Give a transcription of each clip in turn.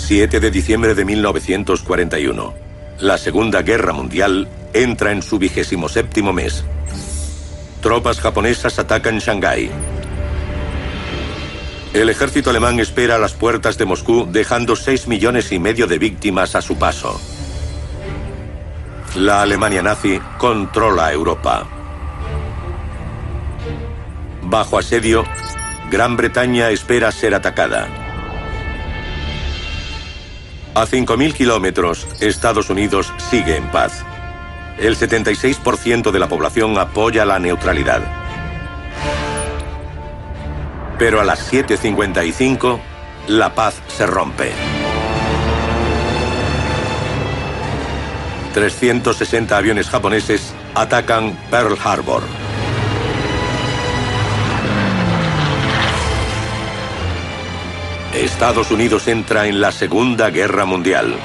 7 de diciembre de 1941. La Segunda Guerra Mundial entra en su 27º mes. Tropas japonesas atacan Shanghái. El ejército alemán espera a las puertas de Moscú, dejando 6,5 millones de víctimas a su paso. La Alemania nazi controla Europa. Bajo asedio, Gran Bretaña espera ser atacada. A 5.000 kilómetros, Estados Unidos sigue en paz. El 76% de la población apoya la neutralidad. Pero a las 7:55, la paz se rompe. 360 aviones japoneses atacan Pearl Harbor. Estados Unidos entra en la Segunda Guerra Mundial.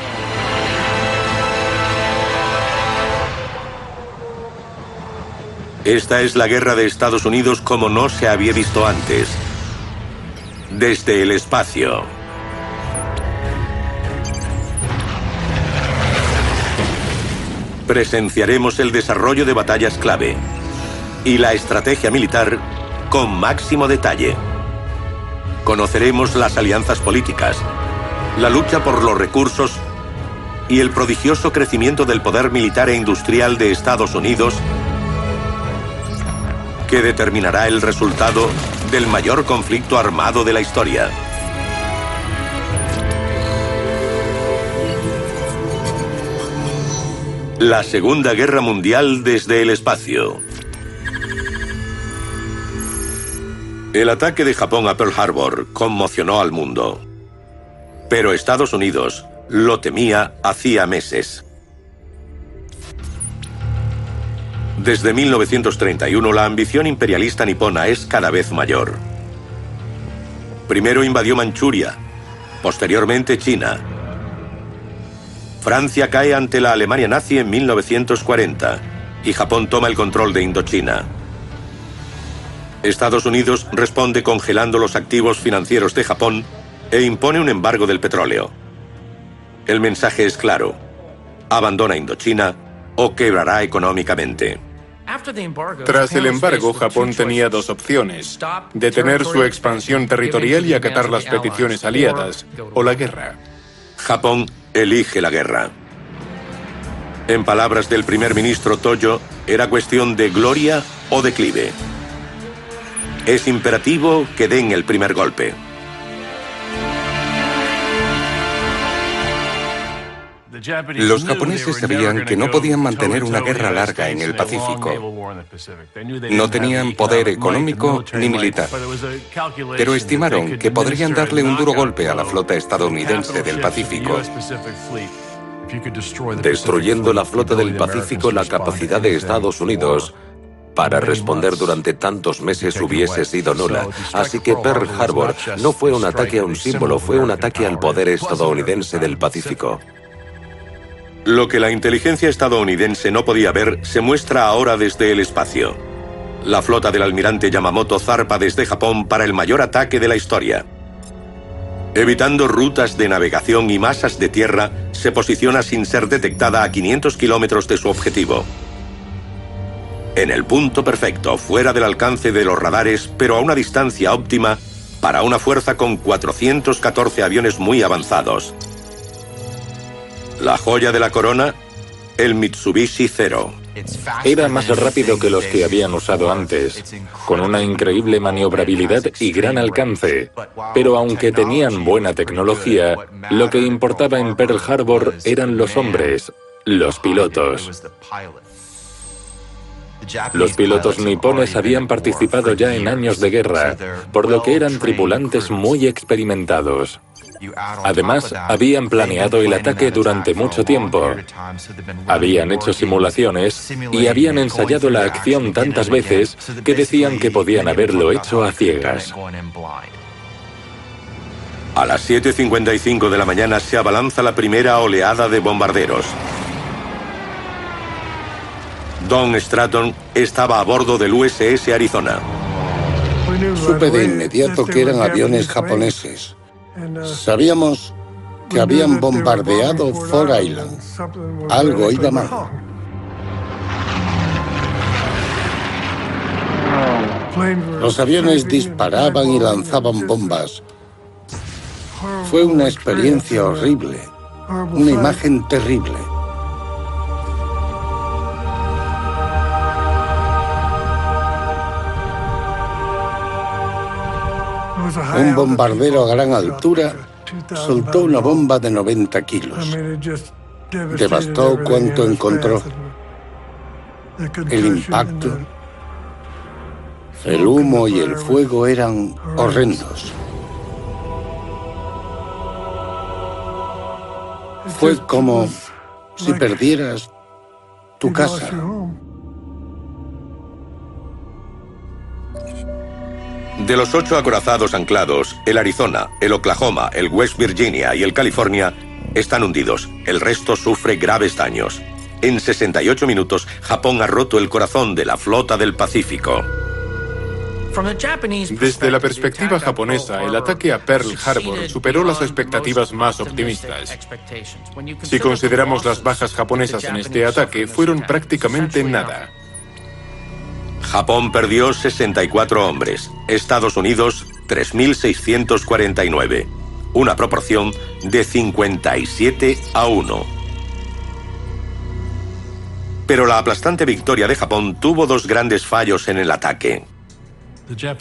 Esta es la guerra de Estados Unidos como no se había visto antes. Desde el espacio. Presenciaremos el desarrollo de batallas clave y la estrategia militar con máximo detalle. Conoceremos las alianzas políticas, la lucha por los recursos y el prodigioso crecimiento del poder militar e industrial de Estados Unidos, que determinará el resultado del mayor conflicto armado de la historia. La Segunda Guerra Mundial desde el espacio. El ataque de Japón a Pearl Harbor conmocionó al mundo. Pero Estados Unidos lo temía hacía meses. Desde 1931, la ambición imperialista nipona es cada vez mayor. Primero invadió Manchuria, posteriormente China. Francia cae ante la Alemania nazi en 1940 y Japón toma el control de Indochina. Estados Unidos responde congelando los activos financieros de Japón e impone un embargo del petróleo. El mensaje es claro: abandona Indochina o quebrará económicamente. Tras el embargo, Japón tenía dos opciones: detener su expansión territorial y acatar las peticiones aliadas, o la guerra. Japón elige la guerra. En palabras del primer ministro Tojo, era cuestión de gloria o declive. Es imperativo que den el primer golpe. Los japoneses sabían que no podían mantener una guerra larga en el Pacífico. No tenían poder económico ni militar, pero estimaron que podrían darle un duro golpe a la flota estadounidense del Pacífico. Destruyendo la flota del Pacífico, la capacidad de Estados Unidos para responder durante tantos meses hubiese sido nula. Así que Pearl Harbor no fue un ataque a un símbolo, fue un ataque al poder estadounidense del Pacífico. Lo que la inteligencia estadounidense no podía ver se muestra ahora desde el espacio. La flota del almirante Yamamoto zarpa desde Japón para el mayor ataque de la historia. Evitando rutas de navegación y masas de tierra, se posiciona sin ser detectada a 500 kilómetros de su objetivo. En el punto perfecto, fuera del alcance de los radares, pero a una distancia óptima para una fuerza con 414 aviones muy avanzados. La joya de la corona, el Mitsubishi Zero. Era más rápido que los que habían usado antes, con una increíble maniobrabilidad y gran alcance. Pero aunque tenían buena tecnología, lo que importaba en Pearl Harbor eran los hombres, los pilotos. Los pilotos nipones habían participado ya en años de guerra, por lo que eran tripulantes muy experimentados. Además, habían planeado el ataque durante mucho tiempo. Habían hecho simulaciones y habían ensayado la acción tantas veces que decían que podían haberlo hecho a ciegas. A las 7:55 de la mañana se abalanza la primera oleada de bombarderos. Don Stratton estaba a bordo del USS Arizona. Supe de inmediato que eran aviones japoneses. Sabíamos que habían bombardeado Ford Island. Algo iba mal. Los aviones disparaban y lanzaban bombas. Fue una experiencia horrible, una imagen terrible. Un bombardero a gran altura soltó una bomba de 90 kilos. Devastó cuanto encontró. El impacto, el humo y el fuego eran horrendos. Fue como si perdieras tu casa. De los 8 acorazados anclados, el Arizona, el Oklahoma, el West Virginia y el California están hundidos. El resto sufre graves daños. En 68 minutos, Japón ha roto el corazón de la flota del Pacífico. Desde la perspectiva japonesa, el ataque a Pearl Harbor superó las expectativas más optimistas. Si consideramos las bajas japonesas en este ataque, fueron prácticamente nada. Japón perdió 64 hombres, Estados Unidos 3.649, una proporción de 57-1. Pero la aplastante victoria de Japón tuvo dos grandes fallos en el ataque.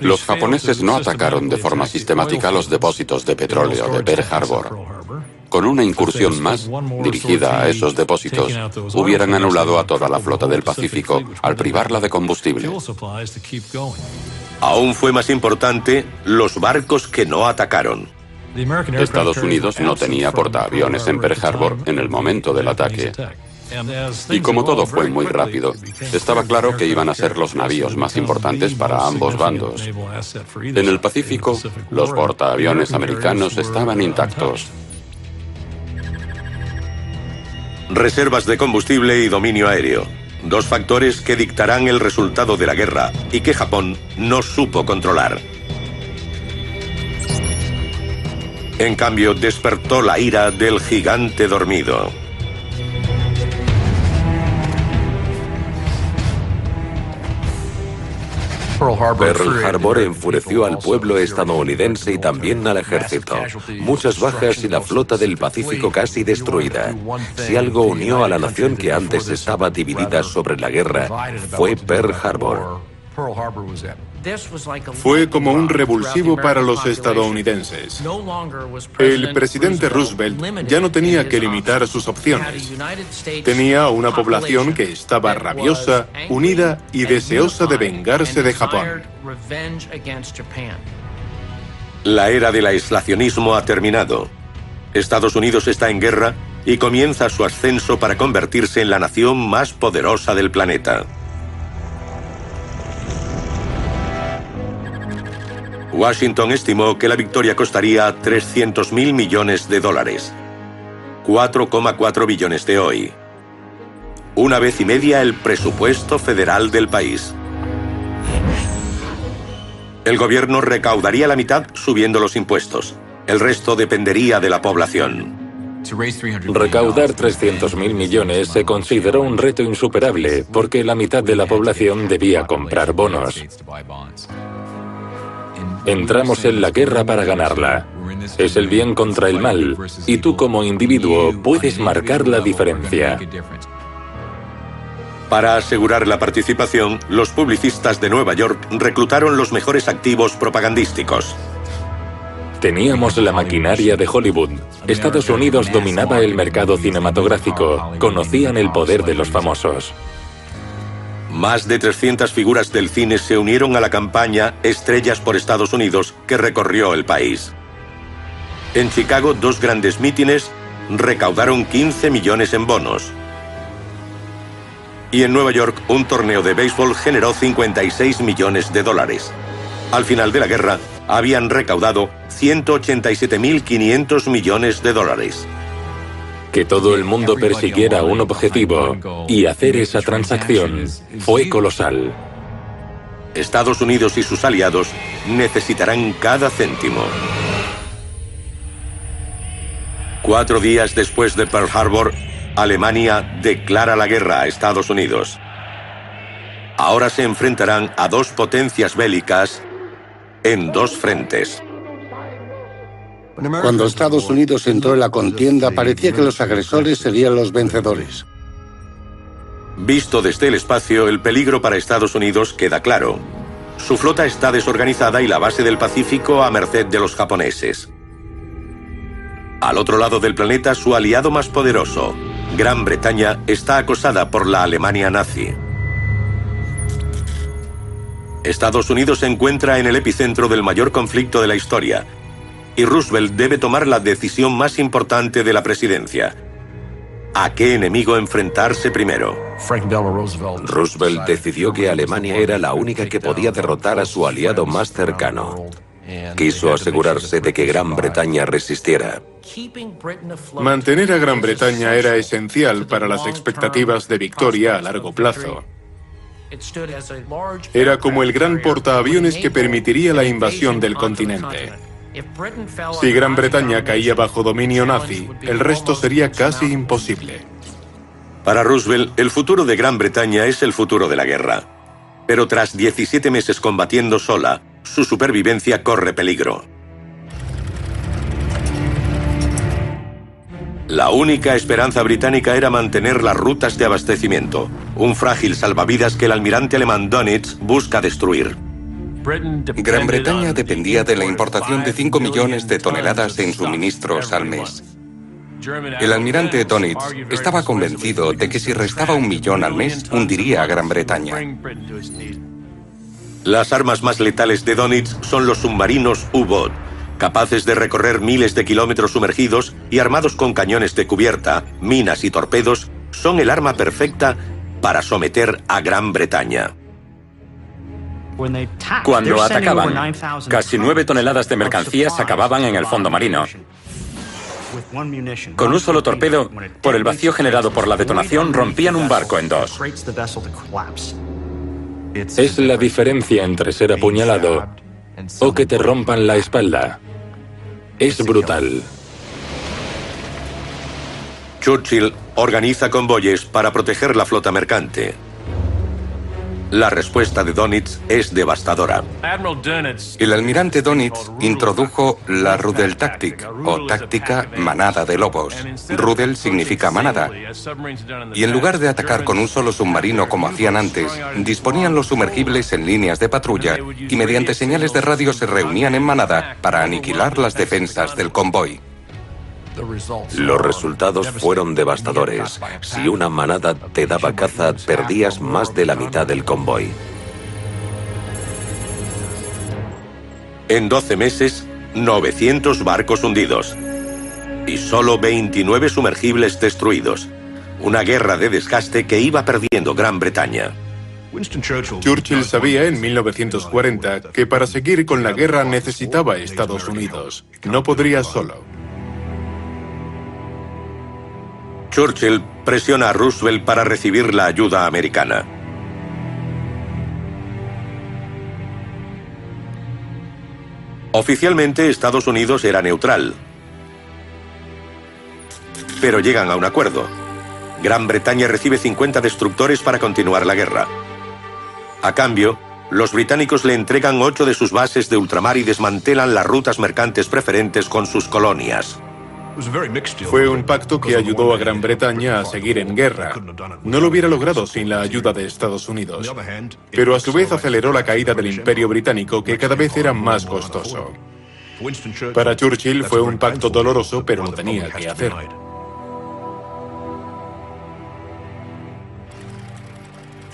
Los japoneses no atacaron de forma sistemática los depósitos de petróleo de Pearl Harbor. Con una incursión más, dirigida a esos depósitos, hubieran anulado a toda la flota del Pacífico al privarla de combustible. Aún fue más importante los barcos que no atacaron. Estados Unidos no tenía portaaviones en Pearl Harbor en el momento del ataque. Y como todo fue muy rápido, estaba claro que iban a ser los navíos más importantes para ambos bandos. En el Pacífico, los portaaviones americanos estaban intactos. Reservas de combustible y dominio aéreo. Dos factores que dictarán el resultado de la guerra y que Japón no supo controlar. En cambio, despertó la ira del gigante dormido. Pearl Harbor enfureció al pueblo estadounidense y también al ejército. Muchas bajas y la flota del Pacífico casi destruida. Si algo unió a la nación que antes estaba dividida sobre la guerra, fue Pearl Harbor. Fue como un revulsivo para los estadounidenses. El presidente Roosevelt ya no tenía que limitar sus opciones. Tenía una población que estaba rabiosa, unida y deseosa de vengarse de Japón. La era del aislacionismo ha terminado. Estados Unidos está en guerra y comienza su ascenso para convertirse en la nación más poderosa del planeta. Washington estimó que la victoria costaría $300.000 millones, 4,4 billones de hoy. Una vez y media el presupuesto federal del país. El gobierno recaudaría la mitad subiendo los impuestos. El resto dependería de la población. Recaudar 300.000 millones se consideró un reto insuperable porque la mitad de la población debía comprar bonos. Entramos en la guerra para ganarla. Es el bien contra el mal, y tú como individuo puedes marcar la diferencia. Para asegurar la participación, los publicistas de Nueva York reclutaron los mejores activos propagandísticos. Teníamos la maquinaria de Hollywood. Estados Unidos dominaba el mercado cinematográfico. Conocían el poder de los famosos. Más de 300 figuras del cine se unieron a la campaña Estrellas por Estados Unidos, que recorrió el país. En Chicago, dos grandes mítines recaudaron 15 millones en bonos. Y en Nueva York, un torneo de béisbol generó $56 millones. Al final de la guerra, habían recaudado $187.500 millones. Que todo el mundo persiguiera un objetivo y hacer esa transacción fue colosal. Estados Unidos y sus aliados necesitarán cada céntimo. 4 días después de Pearl Harbor, Alemania declara la guerra a Estados Unidos. Ahora se enfrentarán a 2 potencias bélicas en 2 frentes. Cuando Estados Unidos entró en la contienda, parecía que los agresores serían los vencedores. Visto desde el espacio, el peligro para Estados Unidos queda claro. Su flota está desorganizada y la base del Pacífico a merced de los japoneses. Al otro lado del planeta, su aliado más poderoso, Gran Bretaña, está acosada por la Alemania nazi. Estados Unidos se encuentra en el epicentro del mayor conflicto de la historia, y Roosevelt debe tomar la decisión más importante de la presidencia. ¿A qué enemigo enfrentarse primero? Roosevelt decidió que Alemania era la única que podía derrotar a su aliado más cercano. Quiso asegurarse de que Gran Bretaña resistiera. Mantener a Gran Bretaña era esencial para las expectativas de victoria a largo plazo. Era como el gran portaaviones que permitiría la invasión del continente. Si Gran Bretaña caía bajo dominio nazi, el resto sería casi imposible. Para Roosevelt, el futuro de Gran Bretaña es el futuro de la guerra. Pero tras 17 meses combatiendo sola, su supervivencia corre peligro. La única esperanza británica era mantener las rutas de abastecimiento, un frágil salvavidas que el almirante alemán Dönitz busca destruir. Gran Bretaña dependía de la importación de 5 millones de toneladas en suministros al mes. El almirante Dönitz estaba convencido de que si restaba 1 millón al mes, hundiría a Gran Bretaña. Las armas más letales de Dönitz son los submarinos U-Boot, capaces de recorrer miles de kilómetros sumergidos y armados con cañones de cubierta, minas y torpedos, son el arma perfecta para someter a Gran Bretaña. Cuando atacaban, casi 9 toneladas de mercancías acababan en el fondo marino. Con un solo torpedo, por el vacío generado por la detonación, rompían un barco en 2. Es la diferencia entre ser apuñalado o que te rompan la espalda. Es brutal. Churchill organiza convoyes para proteger la flota mercante. La respuesta de Dönitz es devastadora. El almirante Dönitz introdujo la Rudeltaktik, o táctica manada de lobos. Rudel significa manada. Y en lugar de atacar con un solo submarino como hacían antes, disponían los sumergibles en líneas de patrulla y mediante señales de radio se reunían en manada para aniquilar las defensas del convoy. Los resultados fueron devastadores. Si una manada te daba caza, perdías más de la mitad del convoy. En 12 meses, 900 barcos hundidos y solo 29 sumergibles destruidos. Una guerra de desgaste que iba perdiendo Gran Bretaña. Churchill sabía en 1940 que para seguir con la guerra necesitaba a Estados Unidos. No podría solo. Churchill presiona a Roosevelt para recibir la ayuda americana. Oficialmente, Estados Unidos era neutral. Pero llegan a un acuerdo. Gran Bretaña recibe 50 destructores para continuar la guerra. A cambio, los británicos le entregan 8 de sus bases de ultramar y desmantelan las rutas mercantes preferentes con sus colonias. Fue un pacto que ayudó a Gran Bretaña a seguir en guerra. No lo hubiera logrado sin la ayuda de Estados Unidos. Pero a su vez aceleró la caída del Imperio Británico, que cada vez era más costoso. Para Churchill fue un pacto doloroso, pero lo tenía que hacer.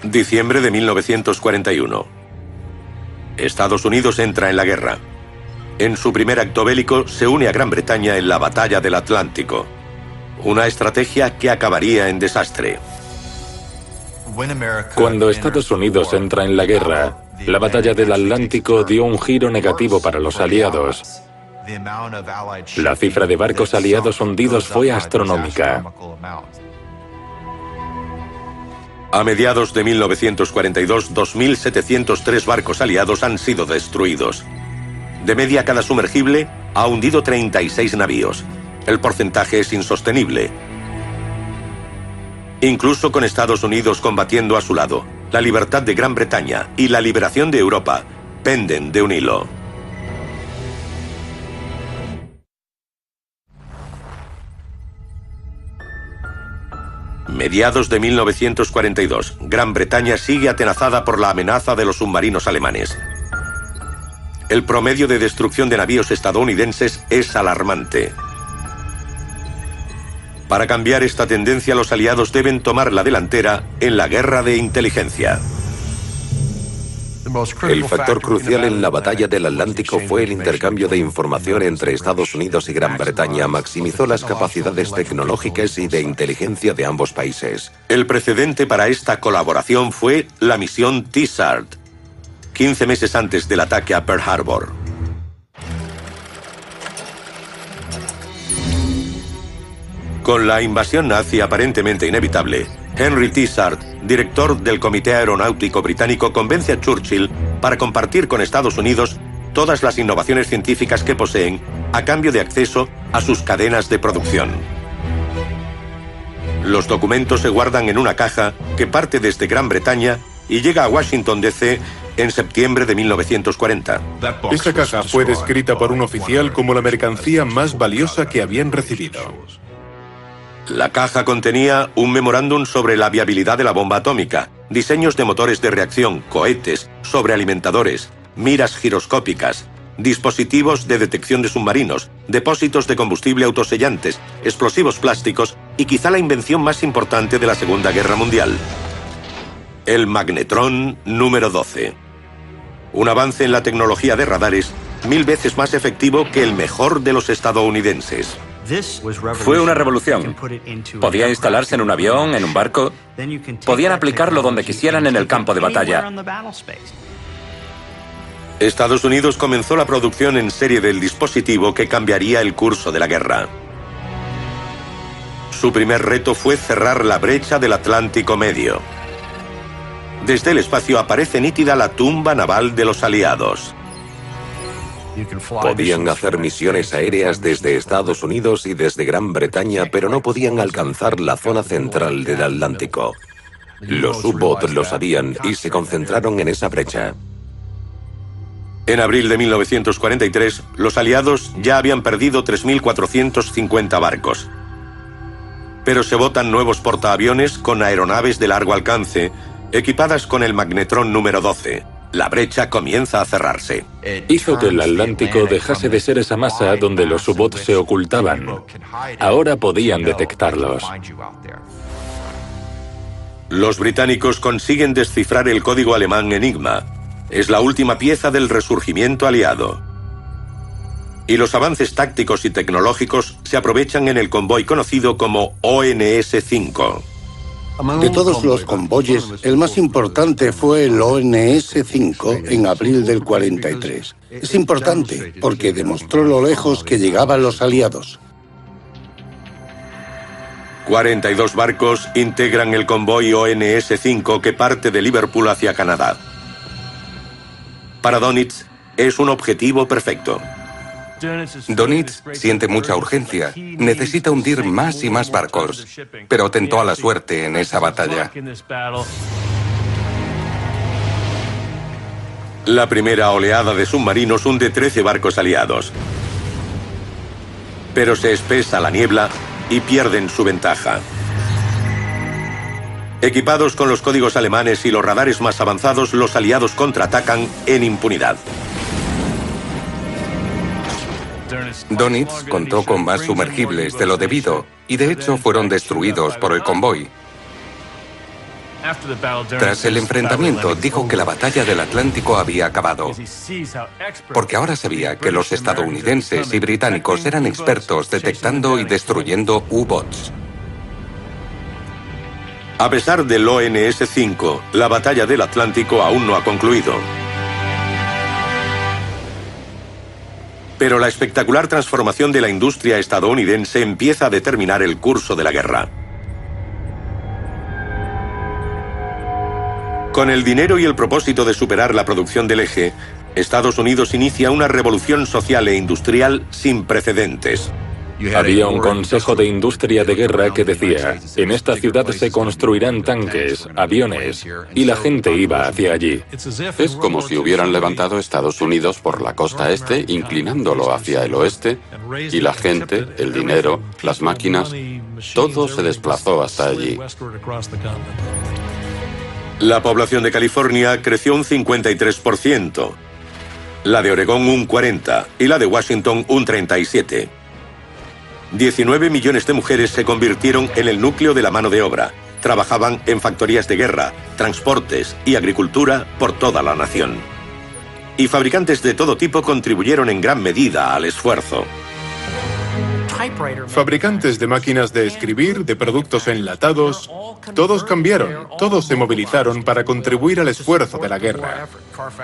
Diciembre de 1941. Estados Unidos entra en la guerra. En su primer acto bélico se une a Gran Bretaña en la Batalla del Atlántico. Una estrategia que acabaría en desastre. Cuando Estados Unidos entra en la guerra, la Batalla del Atlántico dio un giro negativo para los aliados. La cifra de barcos aliados hundidos fue astronómica. A mediados de 1942, 2.703 barcos aliados han sido destruidos. De media, cada sumergible ha hundido 36 navíos. el porcentaje es insostenible. Incluso con Estados Unidos combatiendo a su lado, la libertad de Gran Bretaña y la liberación de Europa penden de un hilo. Mediados de 1942, Gran Bretaña sigue atenazada por la amenaza de los submarinos alemanes. El promedio de destrucción de navíos estadounidenses es alarmante. Para cambiar esta tendencia, los aliados deben tomar la delantera en la guerra de inteligencia. El factor crucial en la batalla del Atlántico fue el intercambio de información entre Estados Unidos y Gran Bretaña. Maximizó las capacidades tecnológicas y de inteligencia de ambos países. El precedente para esta colaboración fue la misión T-SART, 15 meses antes del ataque a Pearl Harbor. Con la invasión nazi aparentemente inevitable, Henry T-SART, director del Comité Aeronáutico Británico, convence a Churchill para compartir con Estados Unidos todas las innovaciones científicas que poseen a cambio de acceso a sus cadenas de producción. Los documentos se guardan en una caja que parte desde Gran Bretaña y llega a Washington, D.C. en septiembre de 1940. Esta caja fue descrita por un oficial como la mercancía más valiosa que habían recibido. La caja contenía un memorándum sobre la viabilidad de la bomba atómica, diseños de motores de reacción, cohetes, sobrealimentadores, miras giroscópicas, dispositivos de detección de submarinos, depósitos de combustible autosellantes, explosivos plásticos y quizá la invención más importante de la Segunda Guerra Mundial: el magnetrón número 12. Un avance en la tecnología de radares 1000 veces más efectivo que el mejor de los estadounidenses. Fue una revolución. Podía instalarse en un avión, en un barco. Podían aplicarlo donde quisieran en el campo de batalla. Estados Unidos comenzó la producción en serie del dispositivo que cambiaría el curso de la guerra. Su primer reto fue cerrar la brecha del Atlántico Medio. Desde el espacio aparece nítida la tumba naval de los aliados. Podían hacer misiones aéreas desde Estados Unidos y desde Gran Bretaña, pero no podían alcanzar la zona central del Atlántico. Los U-Boot lo sabían y se concentraron en esa brecha. En abril de 1943, los aliados ya habían perdido 3.450 barcos. Pero se botan nuevos portaaviones con aeronaves de largo alcance, equipadas con el magnetrón número 12. La brecha comienza a cerrarse. Hizo que el Atlántico dejase de ser esa masa donde los U-Boot se ocultaban. Ahora podían detectarlos. Los británicos consiguen descifrar el código alemán Enigma. Es la última pieza del resurgimiento aliado. Y los avances tácticos y tecnológicos se aprovechan en el convoy conocido como ONS-5. De todos los convoyes, el más importante fue el ONS-5 en abril del 43. Es importante porque demostró lo lejos que llegaban los aliados. 42 barcos integran el convoy ONS-5 que parte de Liverpool hacia Canadá. Para Dönitz es un objetivo perfecto. Dönitz siente mucha urgencia. Necesita hundir más y más barcos, pero tentó a la suerte en esa batalla. La primera oleada de submarinos hunde 13 barcos aliados. Pero se espesa la niebla y pierden su ventaja. Equipados con los códigos alemanes y los radares más avanzados, los aliados contraatacan en impunidad. Dönitz contó con más sumergibles de lo debido y de hecho fueron destruidos por el convoy. Tras el enfrentamiento dijo que la batalla del Atlántico había acabado, porque ahora sabía que los estadounidenses y británicos eran expertos detectando y destruyendo U-Boats. A pesar del ONS-5, la batalla del Atlántico aún no ha concluido. Pero la espectacular transformación de la industria estadounidense empieza a determinar el curso de la guerra. Con el dinero y el propósito de superar la producción del eje, Estados Unidos inicia una revolución social e industrial sin precedentes. Había un consejo de industria de guerra que decía, en esta ciudad se construirán tanques, aviones, y la gente iba hacia allí. Es como si hubieran levantado Estados Unidos por la costa este, inclinándolo hacia el oeste, y la gente, el dinero, las máquinas, todo se desplazó hasta allí. La población de California creció un 53%, la de Oregón un 40% y la de Washington un 37%. 19 millones de mujeres se convirtieron en el núcleo de la mano de obra. Trabajaban en factorías de guerra, transportes y agricultura por toda la nación. Y fabricantes de todo tipo contribuyeron en gran medida al esfuerzo. Fabricantes de máquinas de escribir, de productos enlatados, todos cambiaron, todos se movilizaron para contribuir al esfuerzo de la guerra.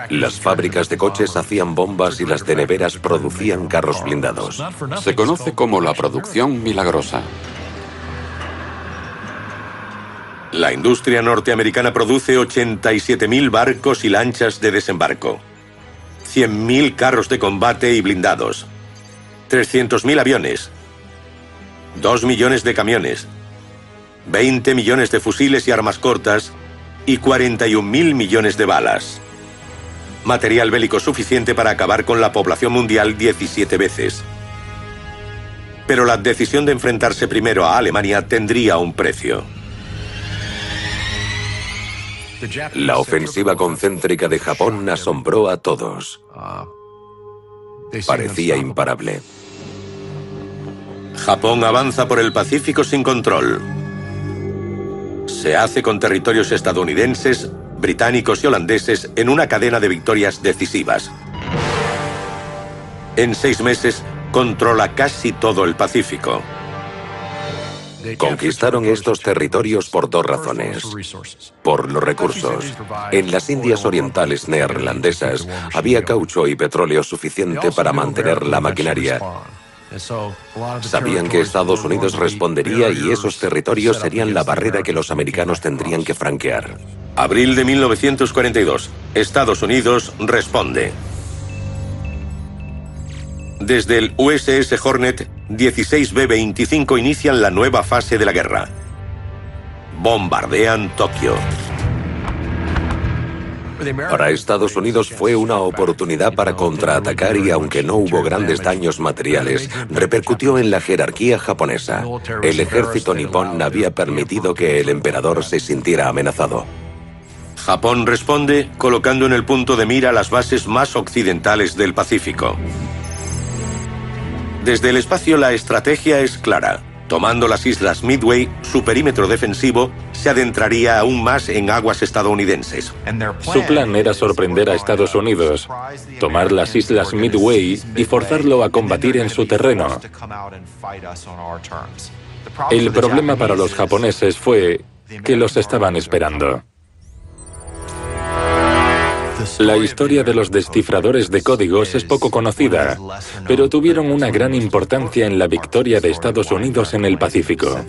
Las fábricas de coches hacían bombas y las de neveras producían carros blindados. Se conoce como la producción milagrosa. La industria norteamericana produce 87.000 barcos y lanchas de desembarco, 100.000 carros de combate y blindados, 300.000 aviones, 2 millones de camiones, 20 millones de fusiles y armas cortas y 41.000 millones de balas. Material bélico suficiente para acabar con la población mundial 17 veces. Pero la decisión de enfrentarse primero a Alemania tendría un precio. La ofensiva concéntrica de Japón asombró a todos. Parecía imparable. Japón avanza por el Pacífico sin control. Se hace con territorios estadounidenses, británicos y holandeses en una cadena de victorias decisivas. En 6 meses, controla casi todo el Pacífico. Conquistaron estos territorios por 2 razones. Por los recursos. En las Indias Orientales neerlandesas había caucho y petróleo suficiente para mantener la maquinaria. Sabían que Estados Unidos respondería y esos territorios serían la barrera que los americanos tendrían que franquear. Abril de 1942. Estados Unidos responde. Desde el USS Hornet, 16 B-25 inician la nueva fase de la guerra. Bombardean Tokio. Para Estados Unidos fue una oportunidad para contraatacar y aunque no hubo grandes daños materiales, repercutió en la jerarquía japonesa. El ejército nipón había permitido que el emperador se sintiera amenazado. Japón responde colocando en el punto de mira las bases más occidentales del Pacífico. Desde el espacio la estrategia es clara. Tomando las islas Midway, su perímetro defensivo se adentraría aún más en aguas estadounidenses. Su plan era sorprender a Estados Unidos, tomar las islas Midway y forzarlo a combatir en su terreno. El problema para los japoneses fue que los estaban esperando. La historia de los descifradores de códigos es poco conocida, pero tuvieron una gran importancia en la victoria de Estados Unidos en el Pacífico.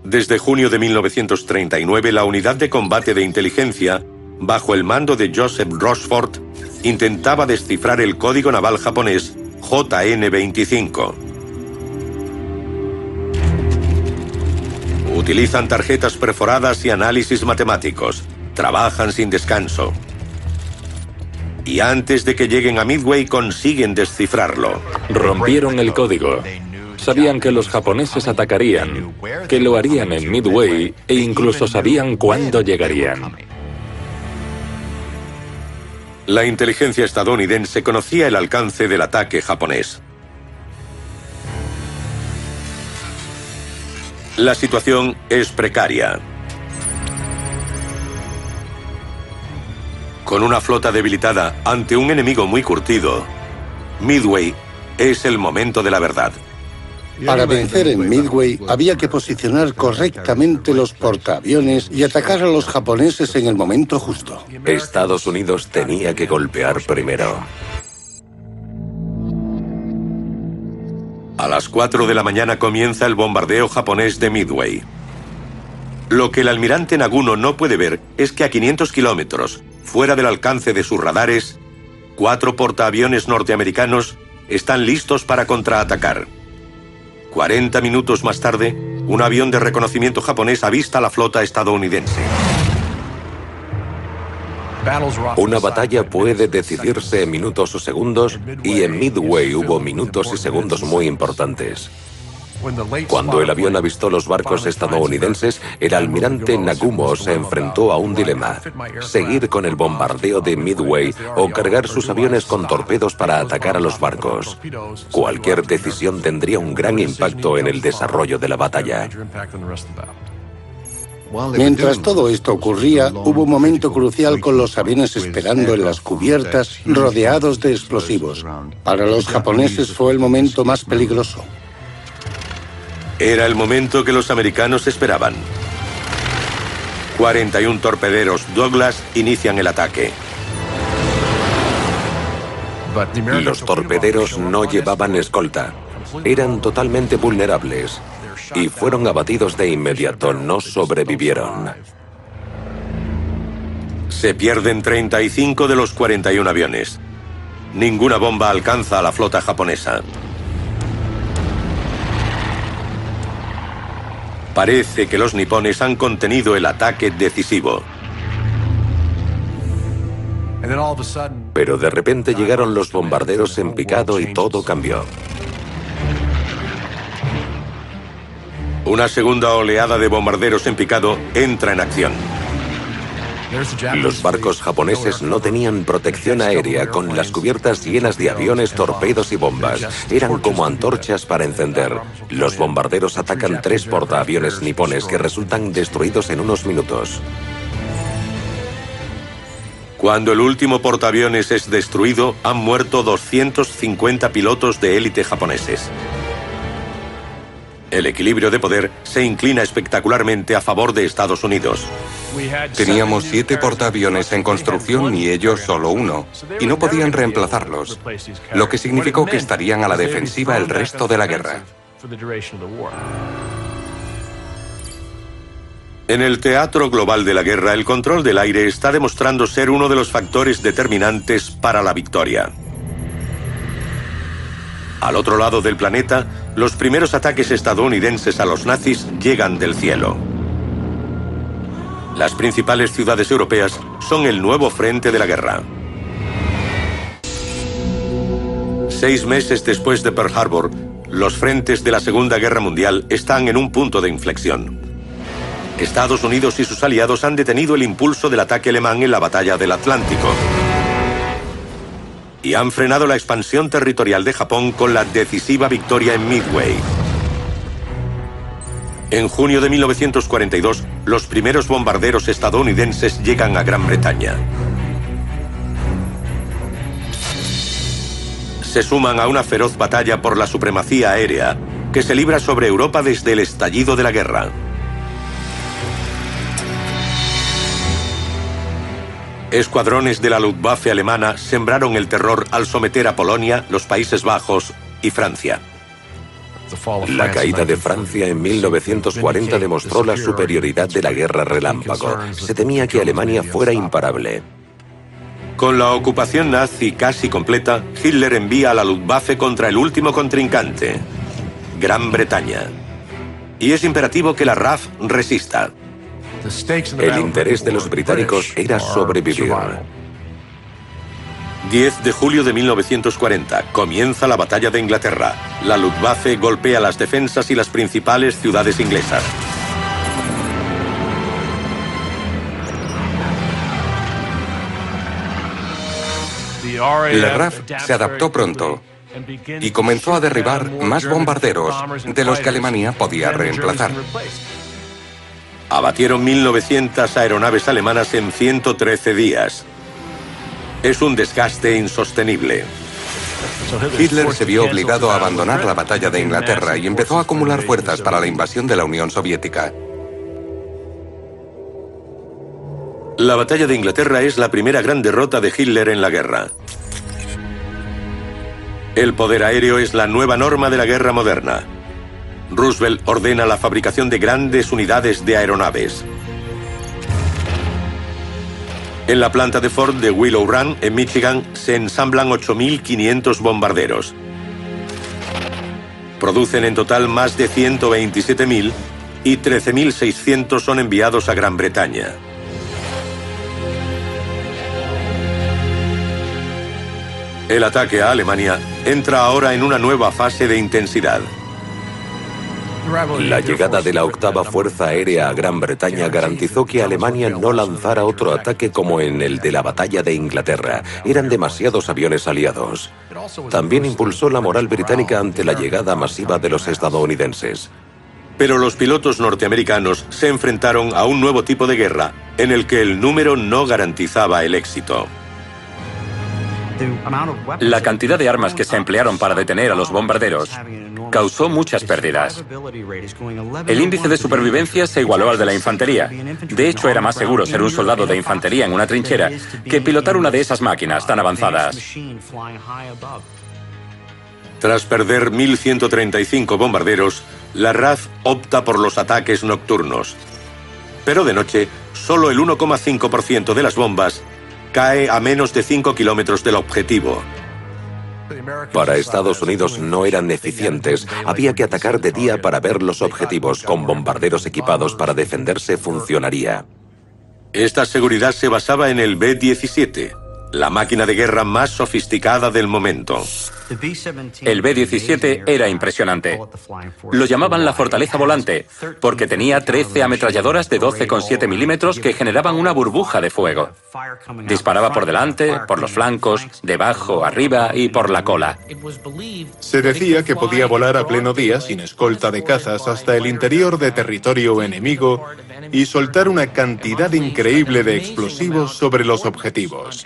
Desde junio de 1939, la unidad de combate de inteligencia, bajo el mando de Joseph Rochefort, intentaba descifrar el código naval japonés JN-25. Utilizan tarjetas perforadas y análisis matemáticos. Trabajan sin descanso. Y antes de que lleguen a Midway consiguen descifrarlo. Rompieron el código. Sabían que los japoneses atacarían, que lo harían en Midway e incluso sabían cuándo llegarían. La inteligencia estadounidense conocía el alcance del ataque japonés. La situación es precaria. Con una flota debilitada ante un enemigo muy curtido, Midway es el momento de la verdad. Para vencer en Midway había que posicionar correctamente los portaaviones y atacar a los japoneses en el momento justo. Estados Unidos tenía que golpear primero. A las 4 de la mañana comienza el bombardeo japonés de Midway. Lo que el almirante Naguno no puede ver es que a 500 kilómetros, fuera del alcance de sus radares, 4 portaaviones norteamericanos están listos para contraatacar. 40 minutos más tarde, un avión de reconocimiento japonés avista la flota estadounidense. Una batalla puede decidirse en minutos o segundos, y en Midway hubo minutos y segundos muy importantes. Cuando el avión avistó los barcos estadounidenses, el almirante Nagumo se enfrentó a un dilema: seguir con el bombardeo de Midway o cargar sus aviones con torpedos para atacar a los barcos. Cualquier decisión tendría un gran impacto en el desarrollo de la batalla. Mientras todo esto ocurría, hubo un momento crucial con los aviones esperando en las cubiertas, rodeados de explosivos. Para los japoneses fue el momento más peligroso. Era el momento que los americanos esperaban. 41 torpederos Douglas inician el ataque. Los torpederos no llevaban escolta. Eran totalmente vulnerables y fueron abatidos de inmediato, no sobrevivieron. Se pierden 35 de los 41 aviones. Ninguna bomba alcanza a la flota japonesa. Parece que los nipones han contenido el ataque decisivo. Pero de repente llegaron los bombarderos en picado y todo cambió. Una segunda oleada de bombarderos en picado entra en acción. Los barcos japoneses no tenían protección aérea, con las cubiertas llenas de aviones, torpedos y bombas. Eran como antorchas para encender. Los bombarderos atacan 3 portaaviones nipones que resultan destruidos en unos minutos. Cuando el último portaaviones es destruido, han muerto 250 pilotos de élite japoneses. El equilibrio de poder se inclina espectacularmente a favor de Estados Unidos. Teníamos 7 portaaviones en construcción y ellos solo 1, y no podían reemplazarlos, lo que significó que estarían a la defensiva el resto de la guerra. En el teatro global de la guerra, el control del aire está demostrando ser uno de los factores determinantes para la victoria. Al otro lado del planeta, los primeros ataques estadounidenses a los nazis llegan del cielo. Las principales ciudades europeas son el nuevo frente de la guerra. 6 meses después de Pearl Harbor, los frentes de la Segunda Guerra Mundial están en un punto de inflexión. Estados Unidos y sus aliados han detenido el impulso del ataque alemán en la batalla del Atlántico y han frenado la expansión territorial de Japón con la decisiva victoria en Midway. En junio de 1942, los primeros bombarderos estadounidenses llegan a Gran Bretaña. Se suman a una feroz batalla por la supremacía aérea que se libra sobre Europa desde el estallido de la guerra. Escuadrones de la Luftwaffe alemana sembraron el terror al someter a Polonia, los Países Bajos y Francia. La caída de Francia en 1940 demostró la superioridad de la guerra relámpago. Se temía que Alemania fuera imparable. Con la ocupación nazi casi completa, Hitler envía a la Luftwaffe contra el último contrincante, Gran Bretaña. Y es imperativo que la RAF resista. El interés de los británicos era sobrevivir. 10 de julio de 1940, comienza la batalla de Inglaterra. La Luftwaffe golpea las defensas y las principales ciudades inglesas. La RAF se adaptó pronto y comenzó a derribar más bombarderos de los que Alemania podía reemplazar. Abatieron 1.900 aeronaves alemanas en 113 días. Es un desgaste insostenible. Hitler se vio obligado a abandonar la batalla de Inglaterra y empezó a acumular fuerzas para la invasión de la Unión Soviética. La batalla de Inglaterra es la primera gran derrota de Hitler en la guerra. El poder aéreo es la nueva norma de la guerra moderna. Roosevelt ordena la fabricación de grandes unidades de aeronaves. En la planta de Ford de Willow Run, en Michigan, se ensamblan 8.500 bombarderos. Producen en total más de 127.000 y 13.600 son enviados a Gran Bretaña. El ataque a Alemania entra ahora en una nueva fase de intensidad. La llegada de la octava Fuerza Aérea a Gran Bretaña garantizó que Alemania no lanzara otro ataque como en el de la Batalla de Inglaterra. Eran demasiados aviones aliados. También impulsó la moral británica ante la llegada masiva de los estadounidenses. Pero los pilotos norteamericanos se enfrentaron a un nuevo tipo de guerra en el que el número no garantizaba el éxito. La cantidad de armas que se emplearon para detener a los bombarderos causó muchas pérdidas. El índice de supervivencia se igualó al de la infantería. De hecho, era más seguro ser un soldado de infantería en una trinchera que pilotar una de esas máquinas tan avanzadas. Tras perder 1.135 bombarderos, la RAF opta por los ataques nocturnos. Pero de noche, solo el 1,5% de las bombas cae a menos de 5 kilómetros del objetivo. Para Estados Unidos no eran eficientes. Había que atacar de día para ver los objetivos. Con bombarderos equipados para defenderse funcionaría. Esta seguridad se basaba en el B-17, la máquina de guerra más sofisticada del momento. El B-17 era impresionante. Lo llamaban la fortaleza volante, porque tenía 13 ametralladoras de 12,7 milímetros que generaban una burbuja de fuego. Disparaba por delante, por los flancos, debajo, arriba y por la cola. Se decía que podía volar a pleno día sin escolta de cazas hasta el interior de territorio enemigo y soltar una cantidad increíble de explosivos sobre los objetivos.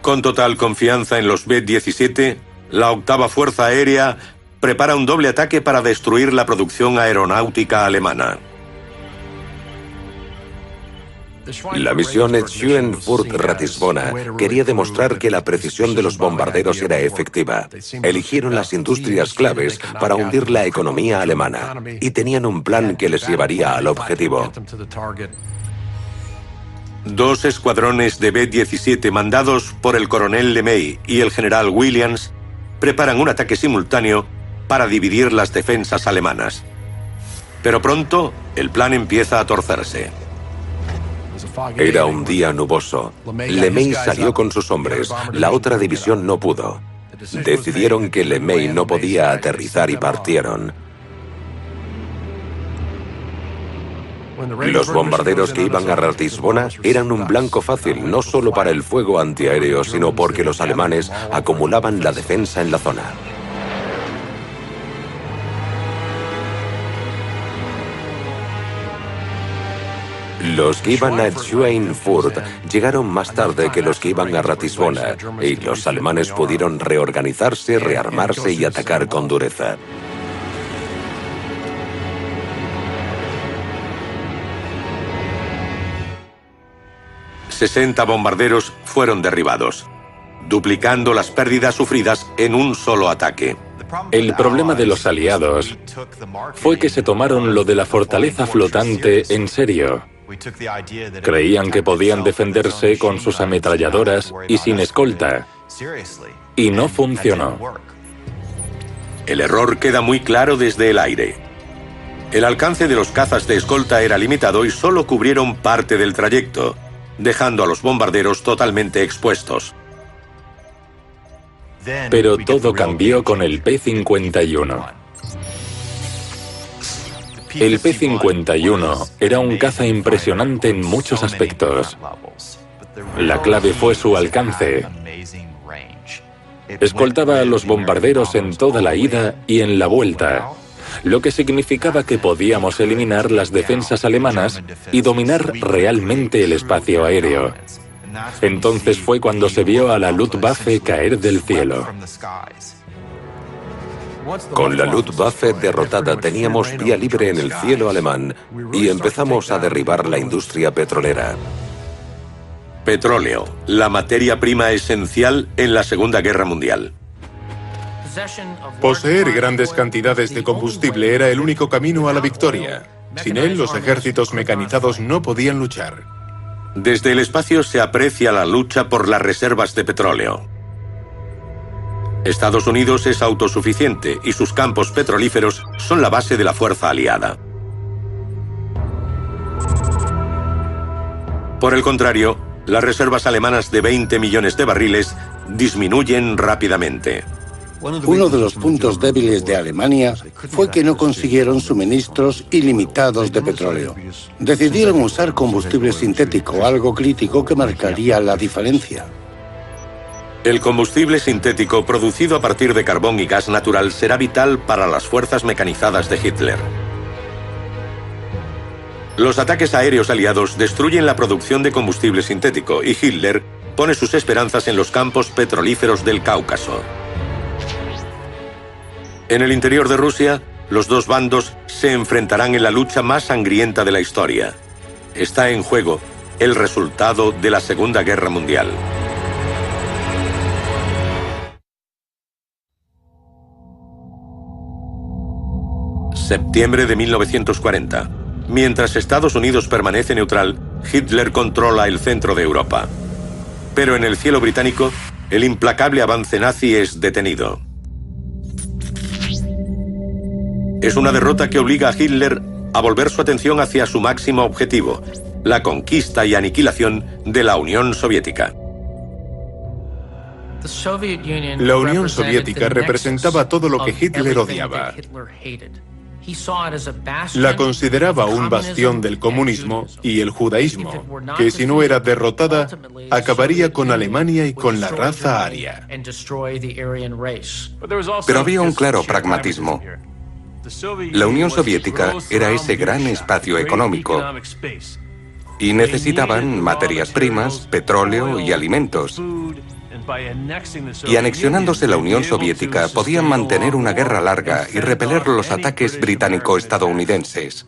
Con total confianza en los B-17, la octava Fuerza Aérea prepara un doble ataque para destruir la producción aeronáutica alemana. La misión Schweinfurt-Ratisbona quería demostrar que la precisión de los bombarderos era efectiva. Eligieron las industrias claves para hundir la economía alemana y tenían un plan que les llevaría al objetivo. 2 escuadrones de B-17 mandados por el coronel LeMay y el general Williams preparan un ataque simultáneo para dividir las defensas alemanas. Pero pronto el plan empieza a torcerse. Era un día nuboso. LeMay salió con sus hombres. La otra división no pudo. Decidieron que LeMay no podía aterrizar y partieron. Los bombarderos que iban a Ratisbona eran un blanco fácil, no solo para el fuego antiaéreo, sino porque los alemanes acumulaban la defensa en la zona. Los que iban a Schweinfurt llegaron más tarde que los que iban a Ratisbona, y los alemanes pudieron reorganizarse, rearmarse y atacar con dureza. ...60 bombarderos fueron derribados, duplicando las pérdidas sufridas en un solo ataque. El problema de los aliados fue que se tomaron lo de la fortaleza flotante en serio. Creían que podían defenderse con sus ametralladoras y sin escolta. Y no funcionó. El error queda muy claro desde el aire. El alcance de los cazas de escolta era limitado y solo cubrieron parte del trayecto, dejando a los bombarderos totalmente expuestos. Pero todo cambió con el P-51. El P-51 era un caza impresionante en muchos aspectos. La clave fue su alcance. Escoltaba a los bombarderos en toda la ida y en la vuelta, lo que significaba que podíamos eliminar las defensas alemanas y dominar realmente el espacio aéreo. Entonces fue cuando se vio a la Luftwaffe caer del cielo. Con la Luftwaffe derrotada teníamos vía libre en el cielo alemán y empezamos a derribar la industria petrolera. Petróleo, la materia prima esencial en la Segunda Guerra Mundial. Poseer grandes cantidades de combustible era el único camino a la victoria. Sin él, los ejércitos mecanizados no podían luchar. Desde el espacio se aprecia la lucha por las reservas de petróleo. Estados Unidos es autosuficiente y sus campos petrolíferos son la base de la fuerza aliada. Por el contrario, las reservas alemanas de 20 millones de barriles disminuyen rápidamente. Uno de los puntos débiles de Alemania fue que no consiguieron suministros ilimitados de petróleo. Decidieron usar combustible sintético, algo crítico que marcaría la diferencia. El combustible sintético producido a partir de carbón y gas natural será vital para las fuerzas mecanizadas de Hitler. Los ataques aéreos aliados destruyen la producción de combustible sintético y Hitler pone sus esperanzas en los campos petrolíferos del Cáucaso. En el interior de Rusia, los dos bandos se enfrentarán en la lucha más sangrienta de la historia. Está en juego el resultado de la Segunda Guerra Mundial. Septiembre de 1940. Mientras Estados Unidos permanece neutral, Hitler controla el centro de Europa. Pero en el cielo británico, el implacable avance nazi es detenido. Es una derrota que obliga a Hitler a volver su atención hacia su máximo objetivo, la conquista y aniquilación de la Unión Soviética. La Unión Soviética representaba todo lo que Hitler odiaba. La consideraba un bastión del comunismo y el judaísmo, que si no era derrotada, acabaría con Alemania y con la raza aria. Pero había un claro pragmatismo. La Unión Soviética era ese gran espacio económico y necesitaban materias primas, petróleo y alimentos. Y anexionándose la Unión Soviética podían mantener una guerra larga y repeler los ataques británico-estadounidenses.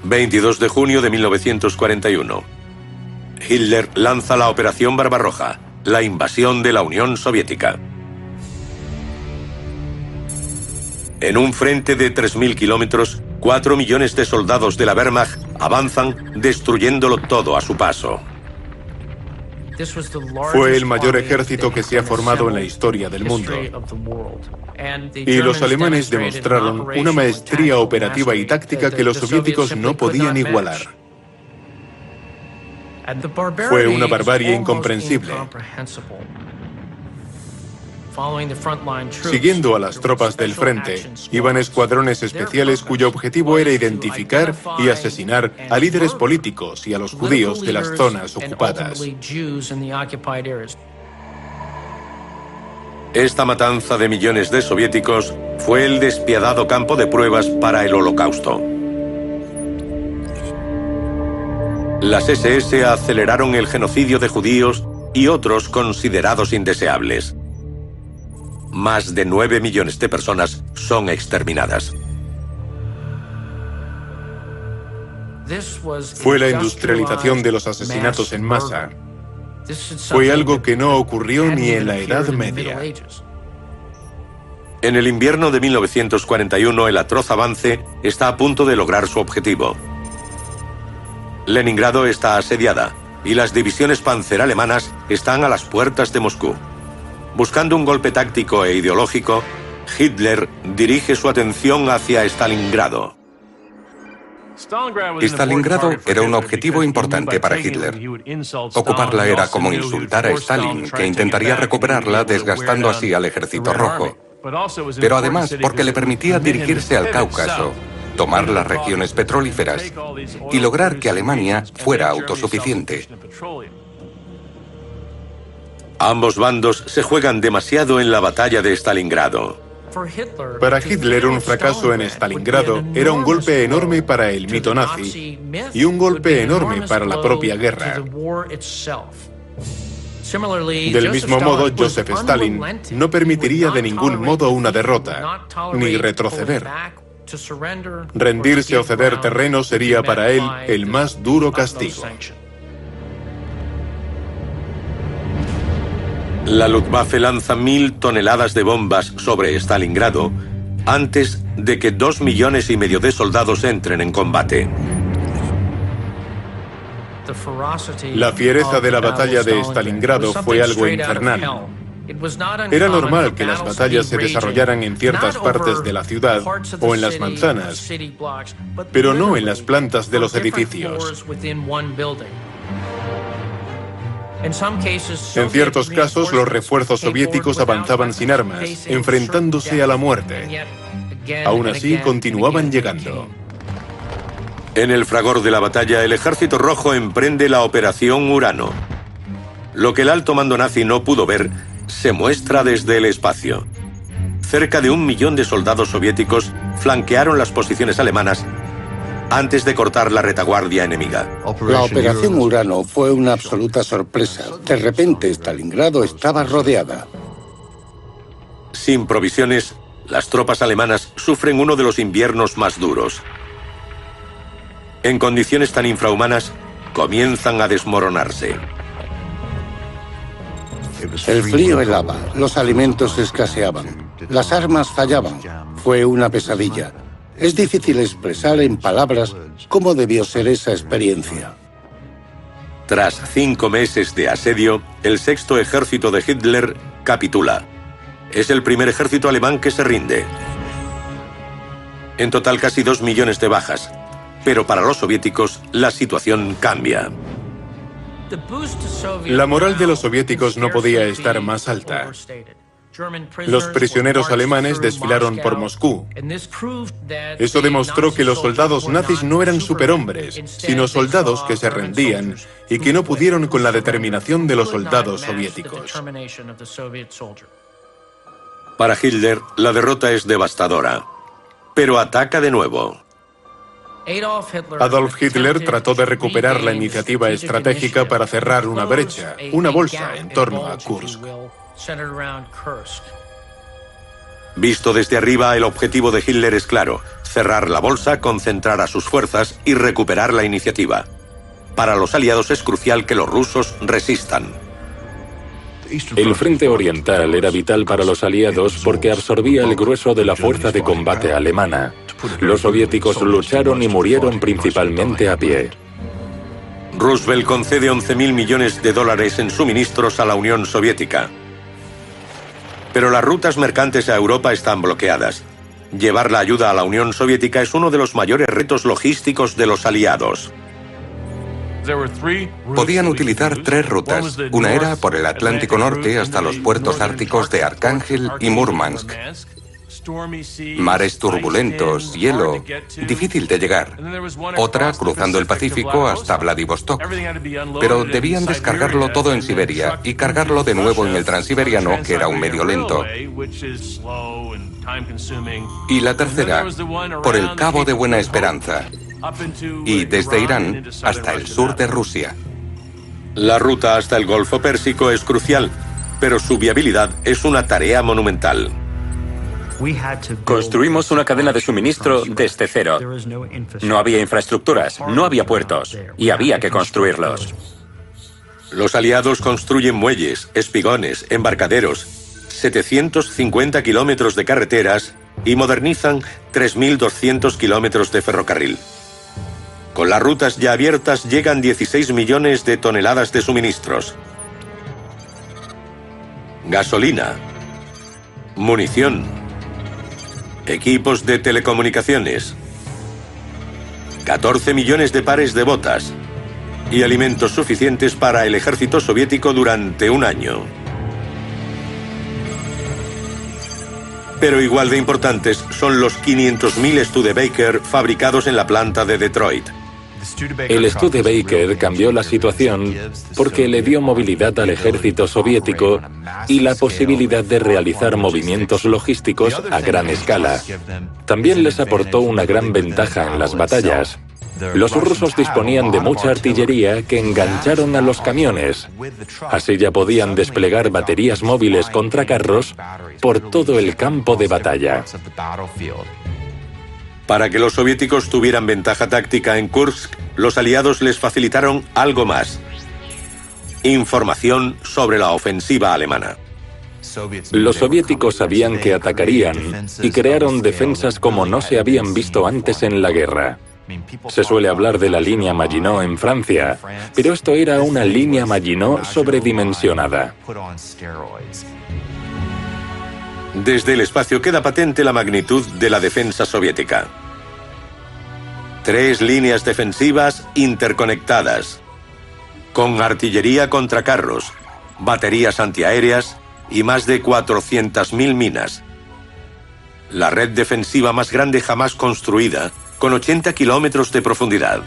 22 de junio de 1941. Hitler lanza la Operación Barbarroja, la invasión de la Unión Soviética. En un frente de 3.000 kilómetros, 4 millones de soldados de la Wehrmacht avanzan destruyéndolo todo a su paso. Fue el mayor ejército que se ha formado en la historia del mundo. Y los alemanes demostraron una maestría operativa y táctica que los soviéticos no podían igualar. Fue una barbarie incomprensible. Siguiendo a las tropas del frente, iban escuadrones especiales cuyo objetivo era identificar y asesinar a líderes políticos y a los judíos de las zonas ocupadas. Esta matanza de millones de soviéticos fue el despiadado campo de pruebas para el Holocausto. Las SS aceleraron el genocidio de judíos y otros considerados indeseables. Más de 9 millones de personas son exterminadas. Fue la industrialización de los asesinatos en masa. Fue algo que no ocurrió ni en la Edad Media. En el invierno de 1941, el atroz avance está a punto de lograr su objetivo. Leningrado está asediada y las divisiones panzer alemanas están a las puertas de Moscú. Buscando un golpe táctico e ideológico, Hitler dirige su atención hacia Stalingrado. Stalingrado era un objetivo importante para Hitler. Ocuparla era como insultar a Stalin, que intentaría recuperarla desgastando así al Ejército Rojo. Pero además porque le permitía dirigirse al Cáucaso, tomar las regiones petrolíferas y lograr que Alemania fuera autosuficiente. Ambos bandos se juegan demasiado en la batalla de Stalingrado. Para Hitler, un fracaso en Stalingrado era un golpe enorme para el mito nazi y un golpe enorme para la propia guerra. Del mismo modo, Joseph Stalin no permitiría de ningún modo una derrota, ni retroceder. Rendirse o ceder terreno sería para él el más duro castigo. La Luftwaffe lanza 1.000 toneladas de bombas sobre Stalingrado antes de que 2,5 millones de soldados entren en combate. La fiereza de la batalla de Stalingrado fue algo infernal. Era normal que las batallas se desarrollaran en ciertas partes de la ciudad o en las manzanas, pero no en las plantas de los edificios. En ciertos casos, los refuerzos soviéticos avanzaban sin armas, enfrentándose a la muerte. Aún así, continuaban llegando. En el fragor de la batalla, el Ejército Rojo emprende la Operación Urano. Lo que el alto mando nazi no pudo ver se muestra desde el espacio. Cerca de 1 millón de soldados soviéticos flanquearon las posiciones alemanas antes de cortar la retaguardia enemiga. La Operación Urano fue una absoluta sorpresa. De repente, Stalingrado estaba rodeada. Sin provisiones, las tropas alemanas sufren uno de los inviernos más duros. En condiciones tan infrahumanas, comienzan a desmoronarse. El frío helaba, los alimentos escaseaban, las armas fallaban. Fue una pesadilla. Es difícil expresar en palabras cómo debió ser esa experiencia. Tras 5 meses de asedio, el sexto ejército de Hitler capitula. Es el primer ejército alemán que se rinde. En total casi 2 millones de bajas, pero para los soviéticos la situación cambia. La moral de los soviéticos no podía estar más alta. Los prisioneros alemanes desfilaron por Moscú. Eso demostró que los soldados nazis no eran superhombres, sino soldados que se rendían y que no pudieron con la determinación de los soldados soviéticos. Para Hitler, la derrota es devastadora, pero ataca de nuevo. Adolf Hitler trató de recuperar la iniciativa estratégica para cerrar una brecha, una bolsa en torno a Kursk. Visto desde arriba, el objetivo de Hitler es claro: cerrar la bolsa, concentrar a sus fuerzas y recuperar la iniciativa. Para los aliados es crucial que los rusos resistan. El frente oriental era vital para los aliados porque absorbía el grueso de la fuerza de combate alemana. Los soviéticos lucharon y murieron principalmente a pie. Roosevelt concede 11.000 millones de dólares en suministros a la Unión Soviética. Pero las rutas mercantes a Europa están bloqueadas. Llevar la ayuda a la Unión Soviética es uno de los mayores retos logísticos de los aliados. Podían utilizar 3 rutas. Una era por el Atlántico Norte hasta los puertos árticos de Arcángel y Múrmansk. Mares turbulentos, hielo, difícil de llegar. Otra cruzando el Pacífico hasta Vladivostok. Pero debían descargarlo todo en Siberia y cargarlo de nuevo en el Transiberiano, que era un medio lento. Y la tercera, por el Cabo de Buena Esperanza. Y desde Irán hasta el sur de Rusia. La ruta hasta el Golfo Pérsico es crucial, pero su viabilidad es una tarea monumental. Construimos una cadena de suministro desde cero. No había infraestructuras, no había puertos, y había que construirlos. Los aliados construyen muelles, espigones, embarcaderos, 750 kilómetros de carreteras y modernizan 3.200 kilómetros de ferrocarril. Con las rutas ya abiertas llegan 16 millones de toneladas de suministros. Gasolina, munición, equipos de telecomunicaciones, 14 millones de pares de botas y alimentos suficientes para el ejército soviético durante un año. Pero igual de importantes son los 500.000 Studebaker fabricados en la planta de Detroit. El Studebaker cambió la situación porque le dio movilidad al ejército soviético y la posibilidad de realizar movimientos logísticos a gran escala. También les aportó una gran ventaja en las batallas. Los rusos disponían de mucha artillería que engancharon a los camiones. Así ya podían desplegar baterías móviles contra carros por todo el campo de batalla. Para que los soviéticos tuvieran ventaja táctica en Kursk, los aliados les facilitaron algo más: información sobre la ofensiva alemana. Los soviéticos sabían que atacarían y crearon defensas como no se habían visto antes en la guerra. Se suele hablar de la línea Maginot en Francia, pero esto era una línea Maginot sobredimensionada. Desde el espacio queda patente la magnitud de la defensa soviética. 3 líneas defensivas interconectadas, con artillería contra carros, baterías antiaéreas y más de 400.000 minas. La red defensiva más grande jamás construida, con 80 kilómetros de profundidad.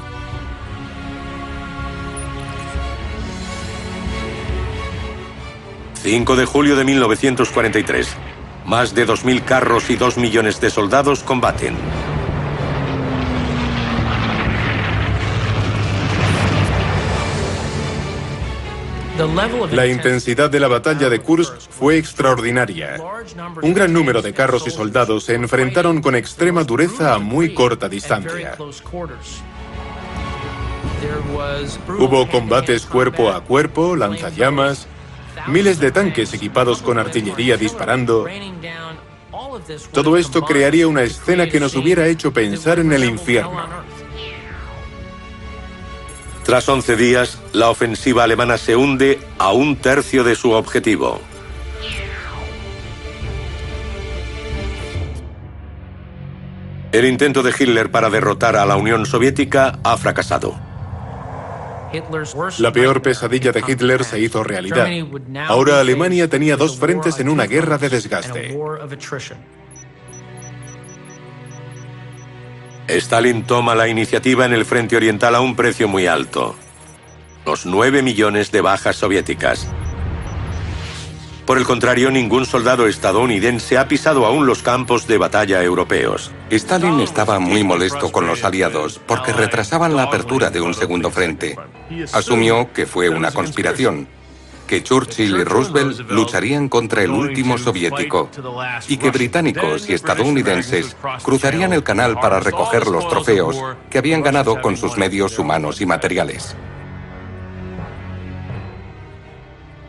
...5 de julio de 1943... Más de 2.000 carros y 2 millones de soldados combaten. La intensidad de la batalla de Kursk fue extraordinaria. Un gran número de carros y soldados se enfrentaron con extrema dureza a muy corta distancia. Hubo combates cuerpo a cuerpo, lanzallamas, miles de tanques equipados con artillería disparando. Todo esto crearía una escena que nos hubiera hecho pensar en el infierno. Tras 11 días, la ofensiva alemana se hunde a 1/3 de su objetivo. El intento de Hitler para derrotar a la Unión Soviética ha fracasado. La peor pesadilla de Hitler se hizo realidad. Ahora Alemania tenía 2 frentes en una guerra de desgaste. Stalin toma la iniciativa en el frente oriental a un precio muy alto. Los 9 millones de bajas soviéticas. Por el contrario, ningún soldado estadounidense ha pisado aún los campos de batalla europeos. Stalin estaba muy molesto con los aliados porque retrasaban la apertura de un segundo frente. Asumió que fue una conspiración, que Churchill y Roosevelt lucharían contra el último soviético y que británicos y estadounidenses cruzarían el canal para recoger los trofeos que habían ganado con sus medios humanos y materiales.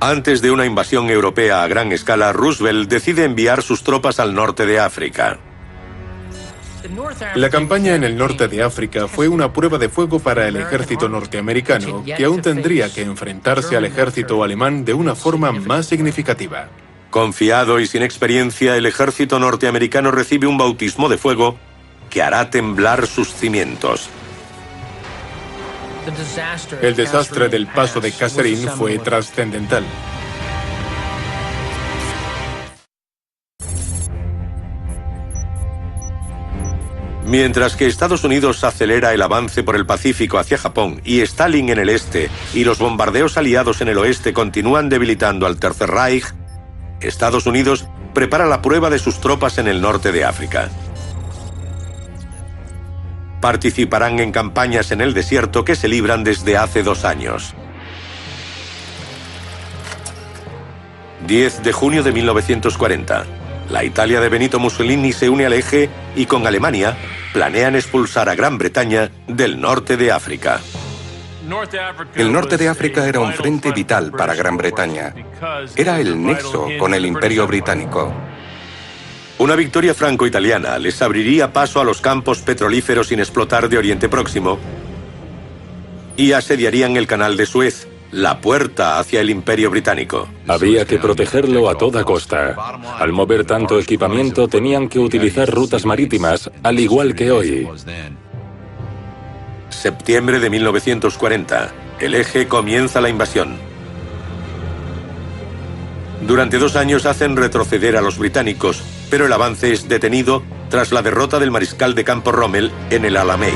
Antes de una invasión europea a gran escala, Roosevelt decide enviar sus tropas al norte de África. La campaña en el norte de África fue una prueba de fuego para el ejército norteamericano, que aún tendría que enfrentarse al ejército alemán de una forma más significativa. Confiado y sin experiencia, el ejército norteamericano recibe un bautismo de fuego que hará temblar sus cimientos. El desastre del paso de Kasserine fue trascendental. Mientras que Estados Unidos acelera el avance por el Pacífico hacia Japón y Stalin en el este y los bombardeos aliados en el oeste continúan debilitando al Tercer Reich, Estados Unidos prepara la prueba de sus tropas en el norte de África. Participarán en campañas en el desierto que se libran desde hace 2 años. 10 de junio de 1940. La Italia de Benito Mussolini se une al eje y con Alemania planean expulsar a Gran Bretaña del norte de África. El norte de África era un frente vital para Gran Bretaña. Era el nexo con el Imperio Británico. Una victoria franco-italiana les abriría paso a los campos petrolíferos sin explotar de Oriente Próximo y asediarían el canal de Suez, la puerta hacia el Imperio Británico. Había que protegerlo a toda costa. Al mover tanto equipamiento tenían que utilizar rutas marítimas, al igual que hoy. Septiembre de 1940. El eje comienza la invasión. Durante 2 años hacen retroceder a los británicos, pero el avance es detenido tras la derrota del mariscal de campo Rommel en el Alamein.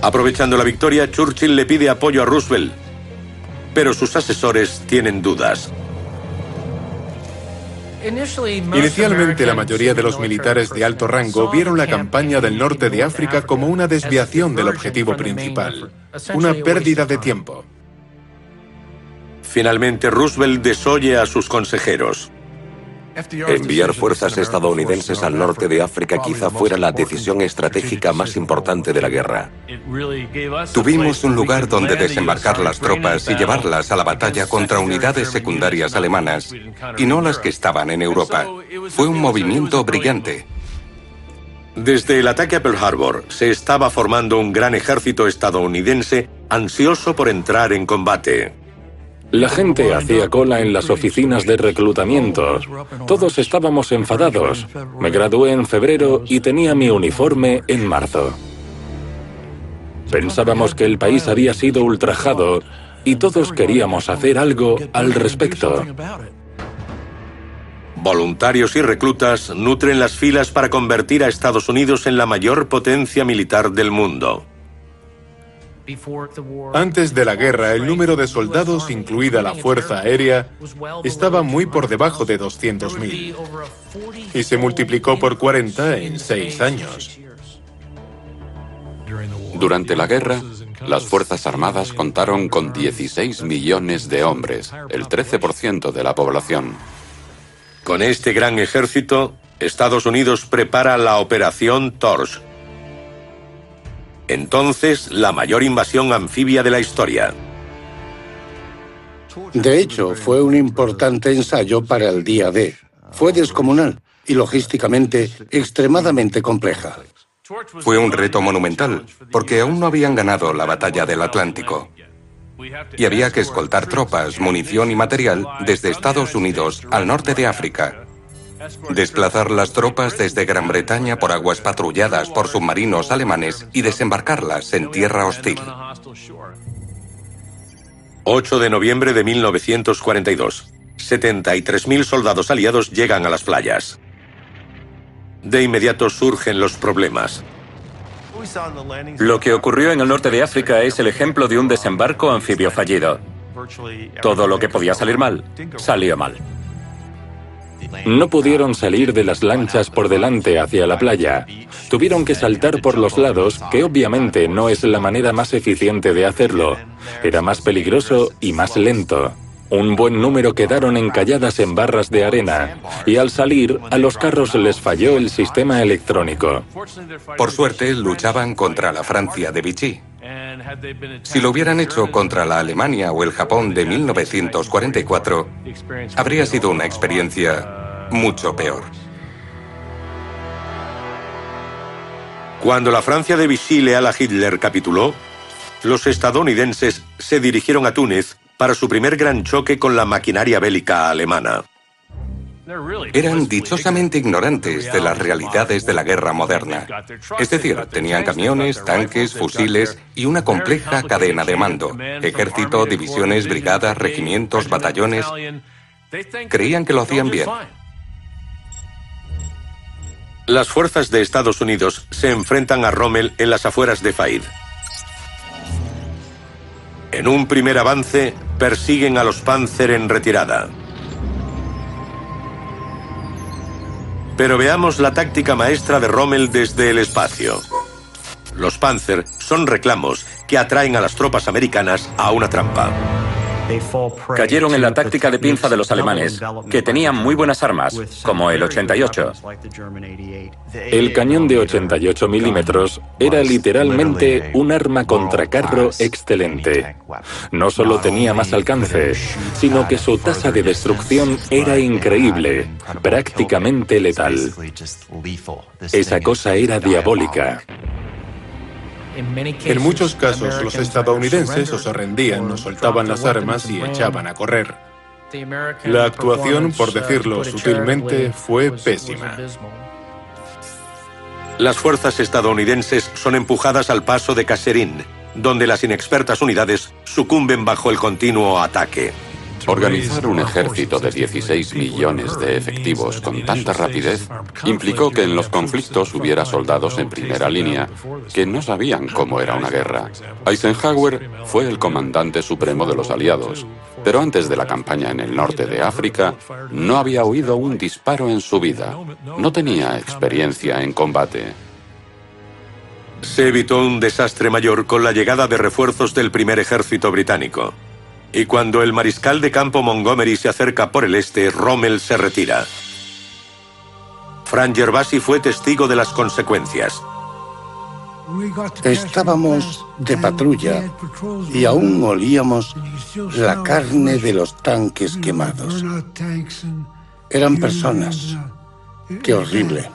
Aprovechando la victoria, Churchill le pide apoyo a Roosevelt, pero sus asesores tienen dudas. Inicialmente, la mayoría de los militares de alto rango vieron la campaña del norte de África como una desviación del objetivo principal, una pérdida de tiempo. Finalmente, Roosevelt desoye a sus consejeros. Enviar fuerzas estadounidenses al norte de África quizá fuera la decisión estratégica más importante de la guerra. Tuvimos un lugar donde desembarcar las tropas y llevarlas a la batalla contra unidades secundarias alemanas, y no las que estaban en Europa. Fue un movimiento brillante. Desde el ataque a Pearl Harbor se estaba formando un gran ejército estadounidense ansioso por entrar en combate. La gente hacía cola en las oficinas de reclutamiento. Todos estábamos enfadados. Me gradué en febrero y tenía mi uniforme en marzo. Pensábamos que el país había sido ultrajado y todos queríamos hacer algo al respecto. Voluntarios y reclutas nutren las filas para convertir a Estados Unidos en la mayor potencia militar del mundo. Antes de la guerra, el número de soldados, incluida la Fuerza Aérea, estaba muy por debajo de 200.000 y se multiplicó por 40 en 6 años. Durante la guerra, las Fuerzas Armadas contaron con 16 millones de hombres, el 13% de la población. Con este gran ejército, Estados Unidos prepara la Operación Torch. Entonces, la mayor invasión anfibia de la historia. De hecho, fue un importante ensayo para el día D. Fue descomunal y logísticamente extremadamente compleja. Fue un reto monumental, porque aún no habían ganado la batalla del Atlántico. Y había que escoltar tropas, munición y material desde Estados Unidos al norte de África. Desplazar las tropas desde Gran Bretaña por aguas patrulladas por submarinos alemanes y desembarcarlas en tierra hostil. 8 de noviembre de 1942. 73.000 soldados aliados llegan a las playas. De inmediato surgen los problemas. Lo que ocurrió en el norte de África es el ejemplo de un desembarco anfibio fallido. Todo lo que podía salir mal, salió mal. No pudieron salir de las lanchas por delante hacia la playa. Tuvieron que saltar por los lados, que obviamente no es la manera más eficiente de hacerlo. Era más peligroso y más lento. Un buen número quedaron encalladas en barras de arena, y al salir, a los carros les falló el sistema electrónico. Por suerte, luchaban contra la Francia de Vichy. Si lo hubieran hecho contra la Alemania o el Japón de 1944, habría sido una experiencia mucho peor. Cuando la Francia de Vichy leal a Hitler capituló, los estadounidenses se dirigieron a Túnez para su primer gran choque con la maquinaria bélica alemana. Eran dichosamente ignorantes de las realidades de la guerra moderna. Es decir, tenían camiones, tanques, fusiles y una compleja cadena de mando. Ejército, divisiones, brigadas, regimientos, batallones. Creían que lo hacían bien. Las fuerzas de Estados Unidos se enfrentan a Rommel en las afueras de Faid. En un primer avance, persiguen a los Panzer en retirada. Pero veamos la táctica maestra de Rommel desde el espacio. Los Panzer son reclamos que atraen a las tropas americanas a una trampa. Cayeron en la táctica de pinza de los alemanes, que tenían muy buenas armas, como el 88. El cañón de 88 milímetros era literalmente un arma contra carro excelente. No solo tenía más alcance, sino que su tasa de destrucción era increíble, prácticamente letal. Esa cosa era diabólica. En muchos casos, los estadounidenses o se rendían o soltaban las armas y echaban a correr. La actuación, por decirlo sutilmente, fue pésima. Las fuerzas estadounidenses son empujadas al paso de Kasserine, donde las inexpertas unidades sucumben bajo el continuo ataque. Organizar un ejército de 16 millones de efectivos con tanta rapidez implicó que en los conflictos hubiera soldados en primera línea que no sabían cómo era una guerra. Eisenhower fue el comandante supremo de los aliados, pero antes de la campaña en el norte de África no había oído un disparo en su vida. No tenía experiencia en combate. Se evitó un desastre mayor con la llegada de refuerzos del primer ejército británico. Y cuando el mariscal de campo Montgomery se acerca por el este, Rommel se retira. Frank Gervasi fue testigo de las consecuencias. Estábamos de patrulla y aún olíamos la carne de los tanques quemados. Eran personas. ¡Qué horrible!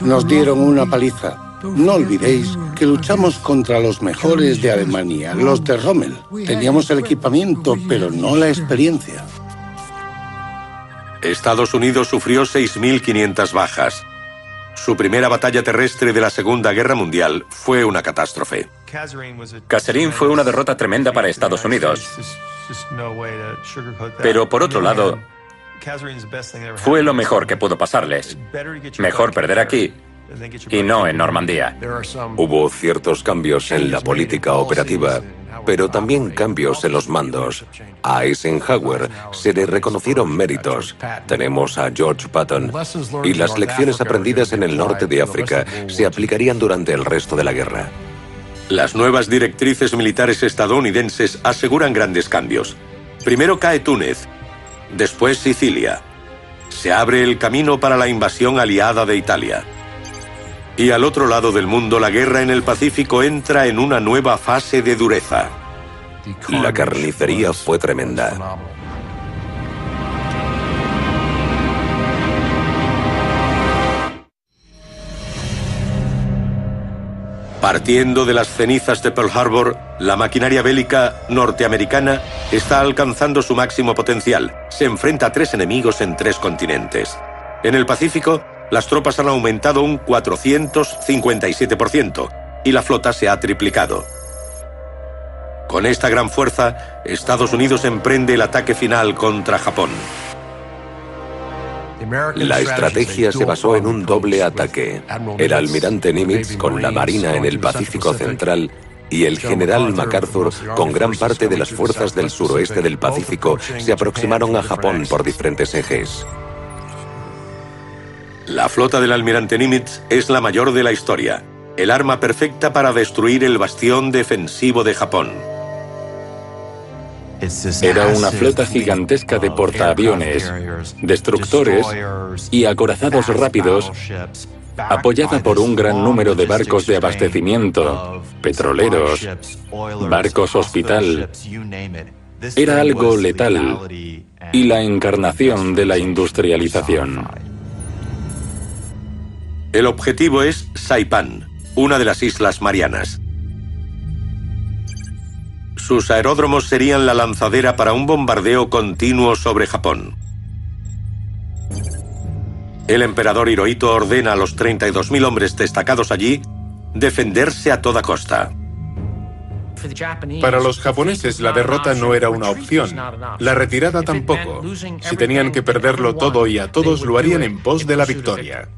Nos dieron una paliza. No olvidéis que luchamos contra los mejores de Alemania, los de Rommel. Teníamos el equipamiento, pero no la experiencia. Estados Unidos sufrió 6.500 bajas. Su primera batalla terrestre de la Segunda Guerra Mundial fue una catástrofe. Kasserine fue una derrota tremenda para Estados Unidos. Pero por otro lado, fue lo mejor que pudo pasarles. Mejor perder aquí y no en Normandía. Hubo ciertos cambios en la política operativa, pero también cambios en los mandos. A Eisenhower se le reconocieron méritos. Tenemos a George Patton. Y las lecciones aprendidas en el norte de África se aplicarían durante el resto de la guerra. Las nuevas directrices militares estadounidenses aseguran grandes cambios. Primero cae Túnez, después Sicilia. Se abre el camino para la invasión aliada de Italia. Y al otro lado del mundo, la guerra en el Pacífico entra en una nueva fase de dureza. La carnicería fue tremenda. Partiendo de las cenizas de Pearl Harbor, la maquinaria bélica norteamericana está alcanzando su máximo potencial. Se enfrenta a 3 enemigos en 3 continentes. En el Pacífico, las tropas han aumentado un 457% y la flota se ha triplicado. Con esta gran fuerza, Estados Unidos emprende el ataque final contra Japón. La estrategia se basó en un doble ataque. El almirante Nimitz con la Marina en el Pacífico Central y el general MacArthur con gran parte de las fuerzas del suroeste del Pacífico se aproximaron a Japón por diferentes ejes. La flota del almirante Nimitz es la mayor de la historia, el arma perfecta para destruir el bastión defensivo de Japón. Era una flota gigantesca de portaaviones, destructores y acorazados rápidos, apoyada por un gran número de barcos de abastecimiento, petroleros, barcos hospital. Era algo letal y la encarnación de la industrialización. El objetivo es Saipán, una de las Islas Marianas. Sus aeródromos serían la lanzadera para un bombardeo continuo sobre Japón. El emperador Hirohito ordena a los 32.000 hombres destacados allí defenderse a toda costa. Para los japoneses la derrota no era una opción, la retirada tampoco. Si tenían que perderlo todo y a todos, lo harían en pos de la victoria.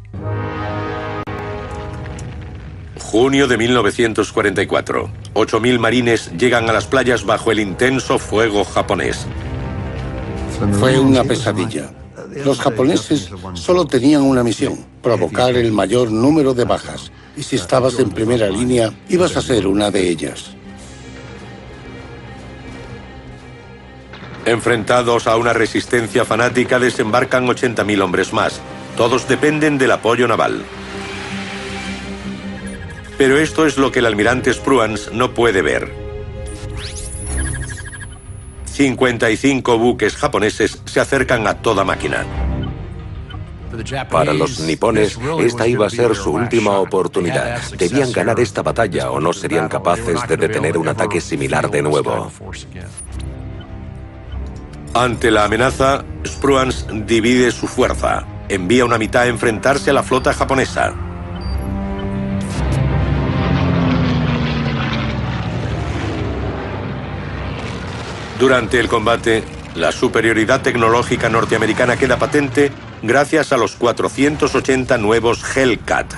Junio de 1944. 8.000 marines llegan a las playas bajo el intenso fuego japonés. Fue una pesadilla. Los japoneses solo tenían una misión: provocar el mayor número de bajas. Y si estabas en primera línea, ibas a ser una de ellas. Enfrentados a una resistencia fanática, desembarcan 80.000 hombres más. Todos dependen del apoyo naval. Pero esto es lo que el almirante Spruance no puede ver. 55 buques japoneses se acercan a toda máquina. Para los nipones, esta iba a ser su última oportunidad. Debían ganar esta batalla o no serían capaces de detener un ataque similar de nuevo. Ante la amenaza, Spruance divide su fuerza. Envía una mitad a enfrentarse a la flota japonesa. Durante el combate, la superioridad tecnológica norteamericana queda patente gracias a los 480 nuevos Hellcat.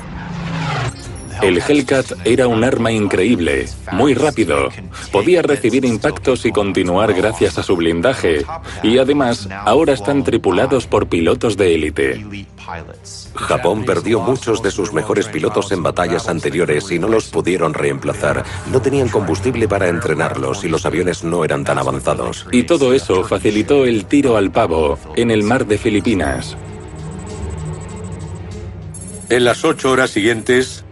El Hellcat era un arma increíble, muy rápido. Podía recibir impactos y continuar gracias a su blindaje. Y además, ahora están tripulados por pilotos de élite. Japón perdió muchos de sus mejores pilotos en batallas anteriores y no los pudieron reemplazar. No tenían combustible para entrenarlos y los aviones no eran tan avanzados. Y todo eso facilitó el tiro al pavo en el mar de Filipinas. En las 8 horas siguientes,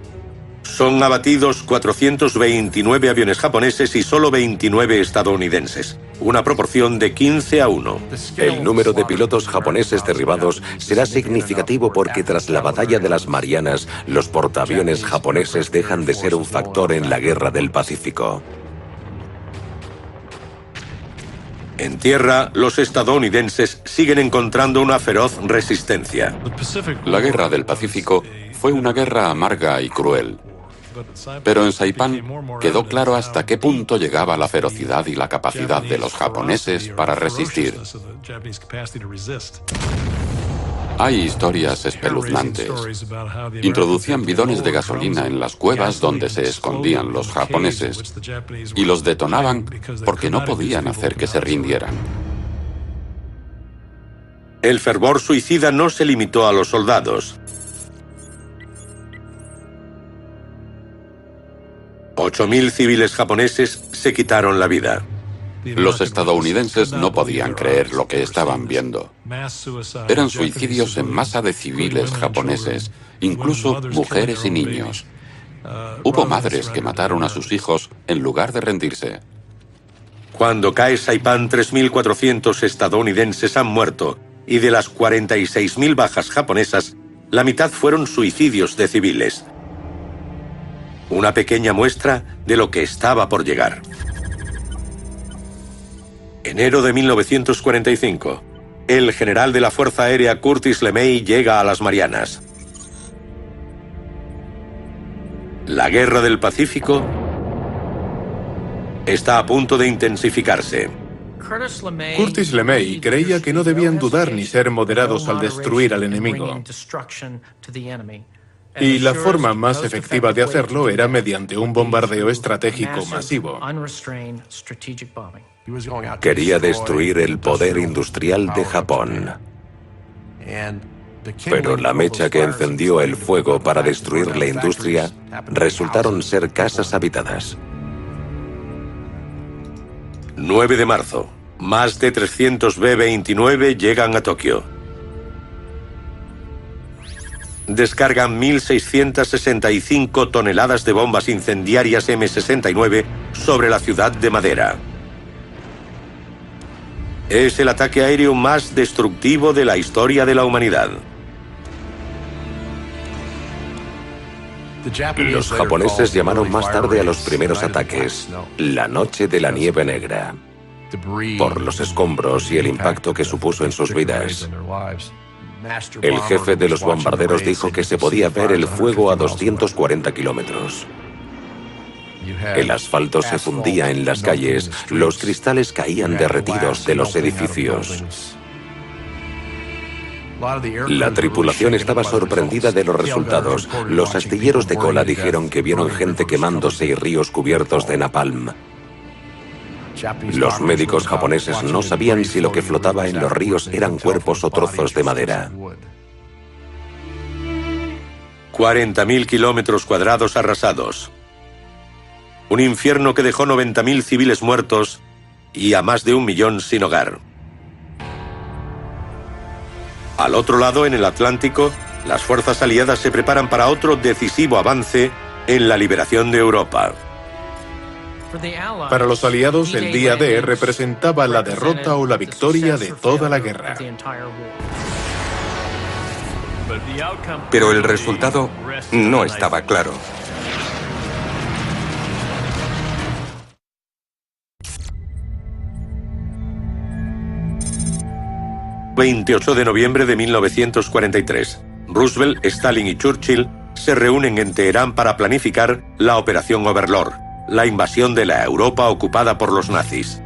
son abatidos 429 aviones japoneses y solo 29 estadounidenses. una proporción de 15-1. El número de pilotos japoneses derribados será significativo porque tras la batalla de las Marianas, los portaaviones japoneses dejan de ser un factor en la Guerra del Pacífico. En tierra, los estadounidenses siguen encontrando una feroz resistencia. La Guerra del Pacífico fue una guerra amarga y cruel. Pero en Saipán quedó claro hasta qué punto llegaba la ferocidad y la capacidad de los japoneses para resistir. Hay historias espeluznantes. Introducían bidones de gasolina en las cuevas donde se escondían los japoneses y los detonaban porque no podían hacer que se rindieran. El fervor suicida no se limitó a los soldados. 8.000 civiles japoneses se quitaron la vida. Los estadounidenses no podían creer lo que estaban viendo. Eran suicidios en masa de civiles japoneses, incluso mujeres y niños. Hubo madres que mataron a sus hijos en lugar de rendirse. Cuando cae Saipán, 3.400 estadounidenses han muerto, y de las 46.000 bajas japonesas, la mitad fueron suicidios de civiles. Una pequeña muestra de lo que estaba por llegar. Enero de 1945. El general de la Fuerza Aérea Curtis LeMay llega a las Marianas. La Guerra del Pacífico está a punto de intensificarse. Curtis LeMay creía que no debían dudar ni ser moderados al destruir al enemigo. Y la forma más efectiva de hacerlo era mediante un bombardeo estratégico masivo. Quería destruir el poder industrial de Japón. Pero la mecha que encendió el fuego para destruir la industria resultaron ser casas habitadas. 9 de marzo. Más de 300 B-29 llegan a Tokio. Descargan 1.665 toneladas de bombas incendiarias M69 sobre la ciudad de Madera. Es el ataque aéreo más destructivo de la historia de la humanidad. Los japoneses llamaron más tarde a los primeros ataques la Noche de la Nieve Negra, por los escombros y el impacto que supuso en sus vidas. El jefe de los bombarderos dijo que se podía ver el fuego a 240 kilómetros. El asfalto se fundía en las calles, los cristales caían derretidos de los edificios. La tripulación estaba sorprendida de los resultados. Los astilleros de cola dijeron que vieron gente quemándose y ríos cubiertos de napalm. Los médicos japoneses no sabían si lo que flotaba en los ríos eran cuerpos o trozos de madera. 40.000 kilómetros cuadrados arrasados. Un infierno que dejó 90.000 civiles muertos y a más de 1 millón sin hogar. Al otro lado, en el Atlántico, las fuerzas aliadas se preparan para otro decisivo avance en la liberación de Europa. Para los aliados, el día D representaba la derrota o la victoria de toda la guerra. Pero el resultado no estaba claro. El 28 de noviembre de 1943, Roosevelt, Stalin y Churchill se reúnen en Teherán para planificar la Operación Overlord, la invasión de la Europa ocupada por los nazis.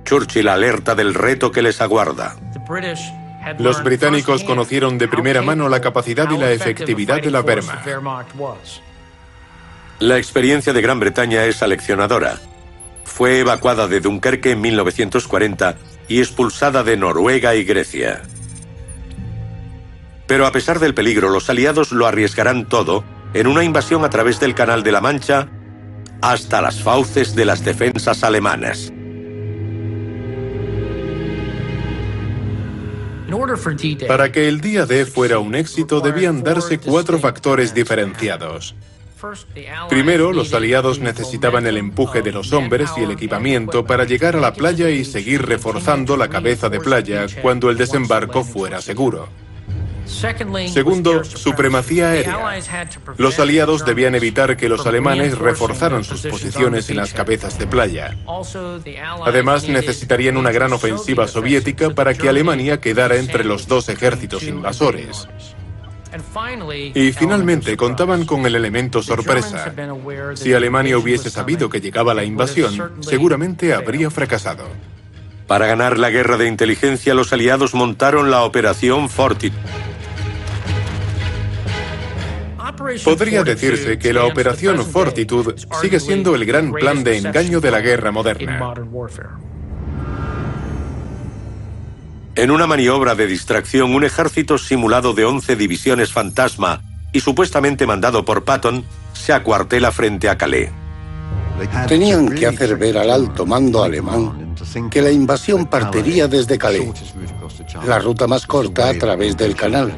Churchill alerta del reto que les aguarda. Los británicos conocieron de primera mano la capacidad y la efectividad de la Wehrmacht. La experiencia de Gran Bretaña es aleccionadora. Fue evacuada de Dunkerque en 1940 y expulsada de Noruega y Grecia. Pero a pesar del peligro, los aliados lo arriesgarán todo en una invasión a través del Canal de la Mancha hasta las fauces de las defensas alemanas. Para que el día D fuera un éxito, debían darse 4 factores diferenciados. Primero, los aliados necesitaban el empuje de los hombres y el equipamiento para llegar a la playa y seguir reforzando la cabeza de playa cuando el desembarco fuera seguro. Segundo, supremacía aérea. Los aliados debían evitar que los alemanes reforzaran sus posiciones en las cabezas de playa. Además, necesitarían una gran ofensiva soviética para que Alemania quedara entre los dos ejércitos invasores. Y finalmente contaban con el elemento sorpresa. Si Alemania hubiese sabido que llegaba la invasión, seguramente habría fracasado. Para ganar la guerra de inteligencia, los aliados montaron la Operación Fortitude. Podría decirse que la Operación Fortitude sigue siendo el gran plan de engaño de la guerra moderna. En una maniobra de distracción, un ejército simulado de 11 divisiones fantasma y supuestamente mandado por Patton se acuartela frente a Calais. Tenían que hacer ver al alto mando alemán que la invasión partiría desde Calais, la ruta más corta a través del canal.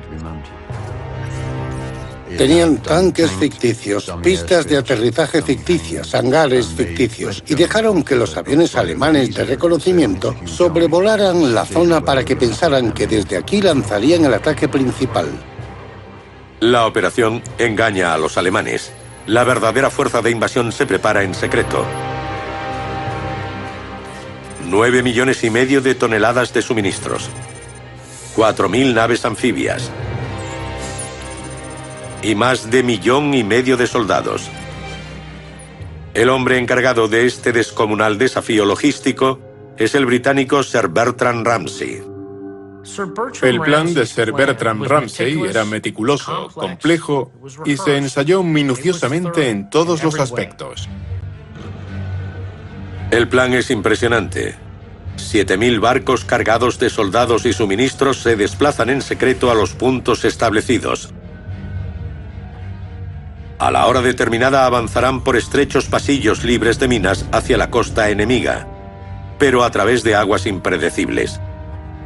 Tenían tanques ficticios, pistas de aterrizaje ficticias, hangares ficticios, y dejaron que los aviones alemanes de reconocimiento sobrevolaran la zona para que pensaran que desde aquí lanzarían el ataque principal. La operación engaña a los alemanes. La verdadera fuerza de invasión se prepara en secreto. 9,5 millones de toneladas de suministros, 4.000 naves anfibias y más de 1,5 millones de soldados. El hombre encargado de este descomunal desafío logístico es el británico Sir Bertrand Ramsay. El plan de Sir Bertrand Ramsay era meticuloso, complejo y se ensayó minuciosamente en todos los aspectos. El plan es impresionante. 7.000 barcos cargados de soldados y suministros se desplazan en secreto a los puntos establecidos. A la hora determinada avanzarán por estrechos pasillos libres de minas hacia la costa enemiga, pero a través de aguas impredecibles.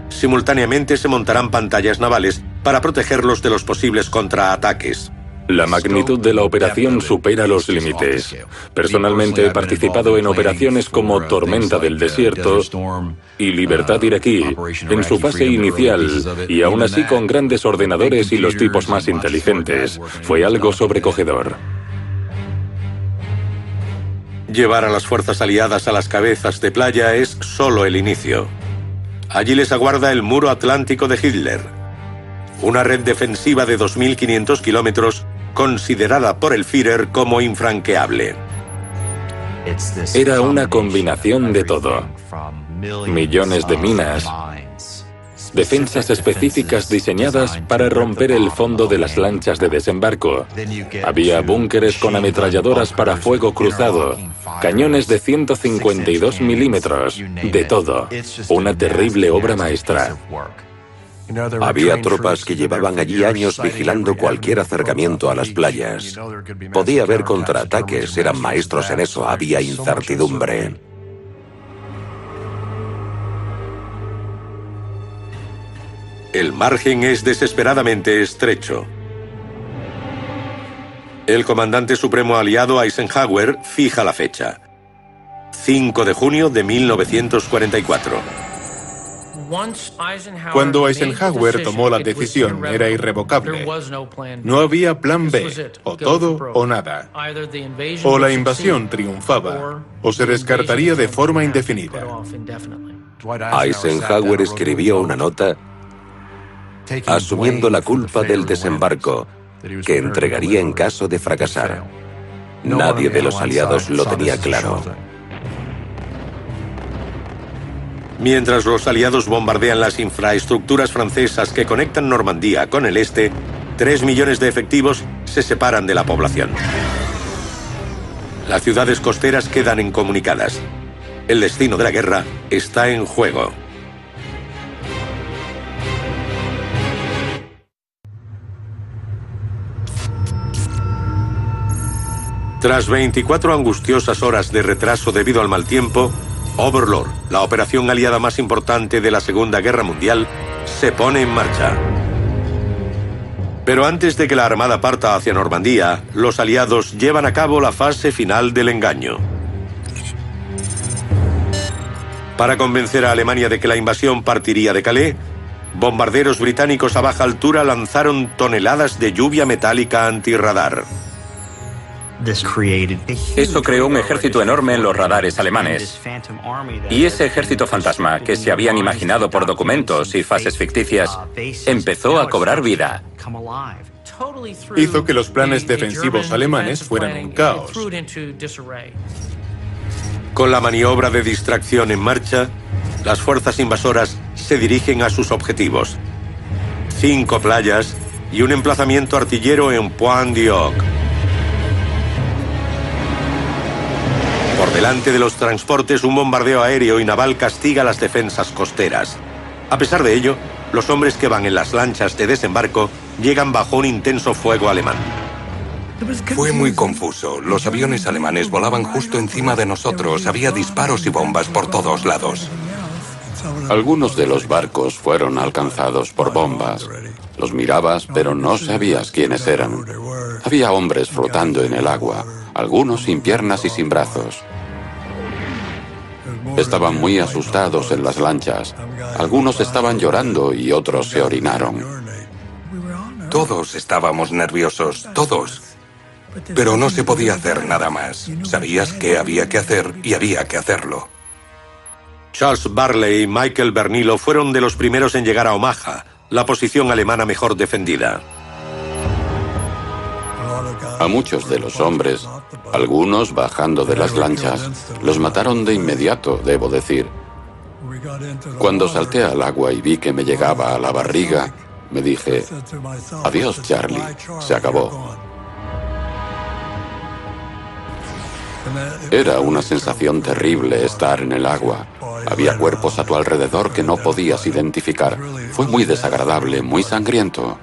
Simultáneamente se montarán pantallas navales para protegerlos de los posibles contraataques. La magnitud de la operación supera los límites. Personalmente he participado en operaciones como Tormenta del Desierto y Libertad Iraquí, en su fase inicial, y aún así con grandes ordenadores y los tipos más inteligentes. Fue algo sobrecogedor. Llevar a las fuerzas aliadas a las cabezas de playa es solo el inicio. Allí les aguarda el muro atlántico de Hitler, una red defensiva de 2.500 kilómetros considerada por el Führer como infranqueable. Era una combinación de todo. Millones de minas, defensas específicas diseñadas para romper el fondo de las lanchas de desembarco. Había búnkeres con ametralladoras para fuego cruzado, cañones de 152 milímetros, de todo. Una terrible obra maestra. Había tropas que llevaban allí años vigilando cualquier acercamiento a las playas. Podía haber contraataques, eran maestros en eso, había incertidumbre. El margen es desesperadamente estrecho. El comandante supremo aliado Eisenhower fija la fecha: 5 de junio de 1944. Cuando Eisenhower tomó la decisión, era irrevocable. No había plan B, o todo o nada. O la invasión triunfaba, o se descartaría de forma indefinida. Eisenhower escribió una nota asumiendo la culpa del desembarco, que entregaría en caso de fracasar. Nadie de los aliados lo tenía claro. Mientras los aliados bombardean las infraestructuras francesas que conectan Normandía con el este, 3 millones de efectivos se separan de la población. Las ciudades costeras quedan incomunicadas. El destino de la guerra está en juego. Tras 24 angustiosas horas de retraso debido al mal tiempo, Overlord, la operación aliada más importante de la Segunda Guerra Mundial, se pone en marcha. Pero antes de que la armada parta hacia Normandía, los aliados llevan a cabo la fase final del engaño. Para convencer a Alemania de que la invasión partiría de Calais, bombarderos británicos a baja altura lanzaron toneladas de lluvia metálica antirradar. Eso creó un ejército enorme en los radares alemanes. Y ese ejército fantasma, que se habían imaginado por documentos y fases ficticias, empezó a cobrar vida. Hizo que los planes defensivos alemanes fueran un caos. Con la maniobra de distracción en marcha, las fuerzas invasoras se dirigen a sus objetivos. 5 playas y un emplazamiento artillero en Pointe-du-Hoc. Por delante de los transportes, un bombardeo aéreo y naval castiga las defensas costeras. A pesar de ello, los hombres que van en las lanchas de desembarco llegan bajo un intenso fuego alemán. Fue muy confuso. Los aviones alemanes volaban justo encima de nosotros. Había disparos y bombas por todos lados. Algunos de los barcos fueron alcanzados por bombas. Los mirabas, pero no sabías quiénes eran. Había hombres flotando en el agua, algunos sin piernas y sin brazos. Estaban muy asustados en las lanchas. Algunos estaban llorando y otros se orinaron. Todos estábamos nerviosos, todos. Pero no se podía hacer nada más. Sabías qué había que hacer y había que hacerlo. Charles Barley y Michael Bernilo fueron de los primeros en llegar a Omaha, la posición alemana mejor defendida. A muchos de los hombres, algunos bajando de las lanchas, los mataron de inmediato, debo decir. Cuando salté al agua y vi que me llegaba a la barriga, me dije, adiós, Charlie, se acabó. Era una sensación terrible estar en el agua. Había cuerpos a tu alrededor que no podías identificar. Fue muy desagradable, muy sangriento.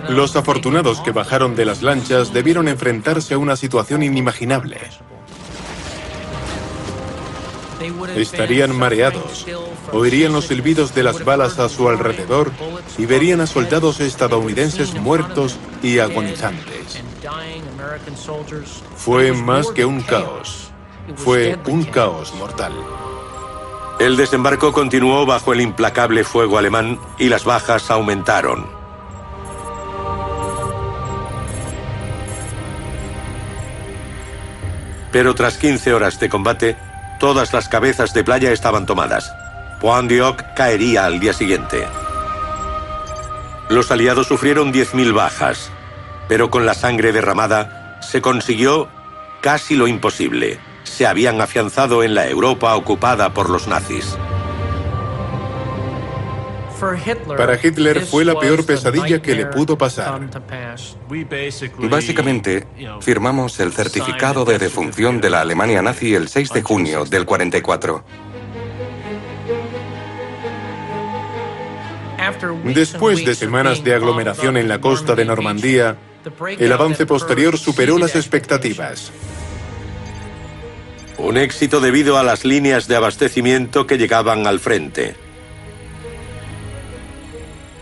Los afortunados que bajaron de las lanchas debieron enfrentarse a una situación inimaginable. Estarían mareados, oirían los silbidos de las balas a su alrededor y verían a soldados estadounidenses muertos y agonizantes. Fue más que un caos. Fue un caos mortal. El desembarco continuó bajo el implacable fuego alemán y las bajas aumentaron. Pero tras 15 horas de combate, todas las cabezas de playa estaban tomadas. Pointe-du-Hoc caería al día siguiente. Los aliados sufrieron 10.000 bajas, pero con la sangre derramada se consiguió casi lo imposible. Se habían afianzado en la Europa ocupada por los nazis. Para Hitler fue la peor pesadilla que le pudo pasar. Básicamente, firmamos el certificado de defunción de la Alemania nazi el 6 de junio del 44. Después de semanas de aglomeración en la costa de Normandía, el avance posterior superó las expectativas. Un éxito debido a las líneas de abastecimiento que llegaban al frente.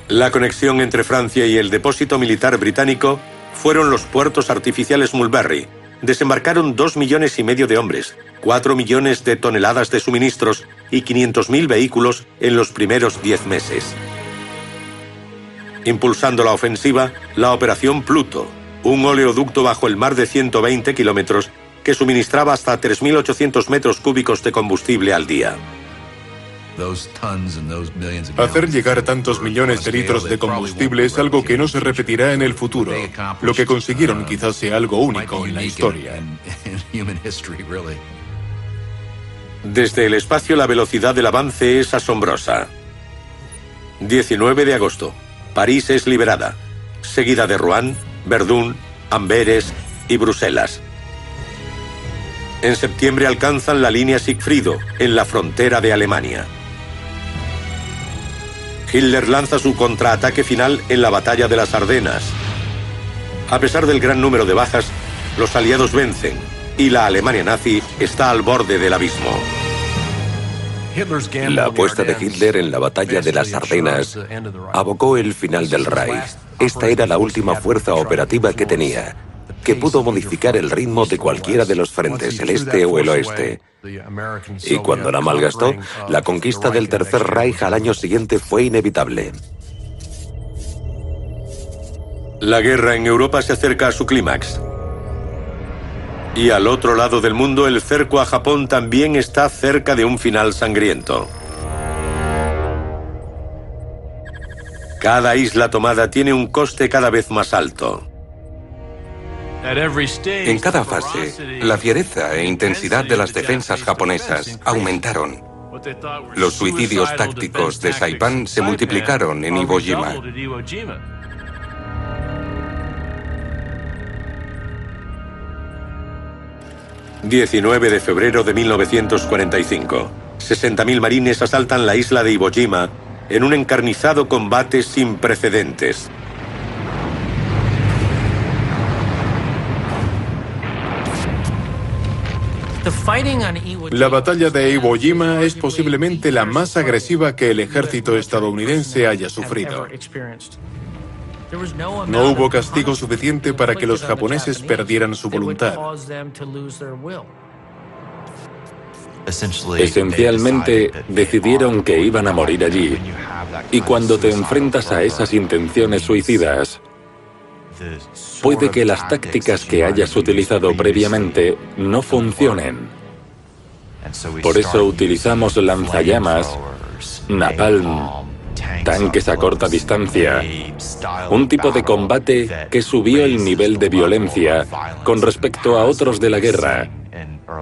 La conexión entre Francia y el depósito militar británico fueron los puertos artificiales Mulberry. Desembarcaron 2,5 millones de hombres, 4 millones de toneladas de suministros y 500.000 vehículos en los primeros 10 meses. Impulsando la ofensiva, la Operación Pluto, un oleoducto bajo el mar de 120 kilómetros que suministraba hasta 3.800 metros cúbicos de combustible al día. Hacer llegar tantos millones de litros de combustible es algo que no se repetirá en el futuro. Lo que consiguieron quizás sea algo único en la historia. Desde el espacio la velocidad del avance es asombrosa. 19 de agosto. París es liberada, seguida de Rouen, Verdún, Amberes y Bruselas. En septiembre alcanzan la línea Sigfrido, en la frontera de Alemania. Hitler lanza su contraataque final en la batalla de las Ardenas. A pesar del gran número de bajas, los aliados vencen y la Alemania nazi está al borde del abismo. La apuesta de Hitler en la batalla de las Ardenas abocó el final del Reich. Esta era la última fuerza operativa que tenía, que pudo modificar el ritmo de cualquiera de los frentes, el este o el oeste. Y cuando la malgastó, la conquista del Tercer Reich al año siguiente fue inevitable. La guerra en Europa se acerca a su clímax. Y al otro lado del mundo, el cerco a Japón también está cerca de un final sangriento. Cada isla tomada tiene un coste cada vez más alto. En cada fase, la fiereza e intensidad de las defensas japonesas aumentaron. Los suicidios tácticos de Saipan se multiplicaron en Iwo Jima. ...19 de febrero de 1945... ...60.000 marines asaltan la isla de Iwo Jima... ...en un encarnizado combate sin precedentes. La batalla de Iwo Jima es posiblemente la más agresiva que el ejército estadounidense haya sufrido. No hubo castigo suficiente para que los japoneses perdieran su voluntad. Esencialmente, decidieron que iban a morir allí. Y cuando te enfrentas a esas intenciones suicidas, puede que las tácticas que hayas utilizado previamente no funcionen. Por eso utilizamos lanzallamas, napalm, tanques a corta distancia, un tipo de combate que subió el nivel de violencia con respecto a otros de la guerra,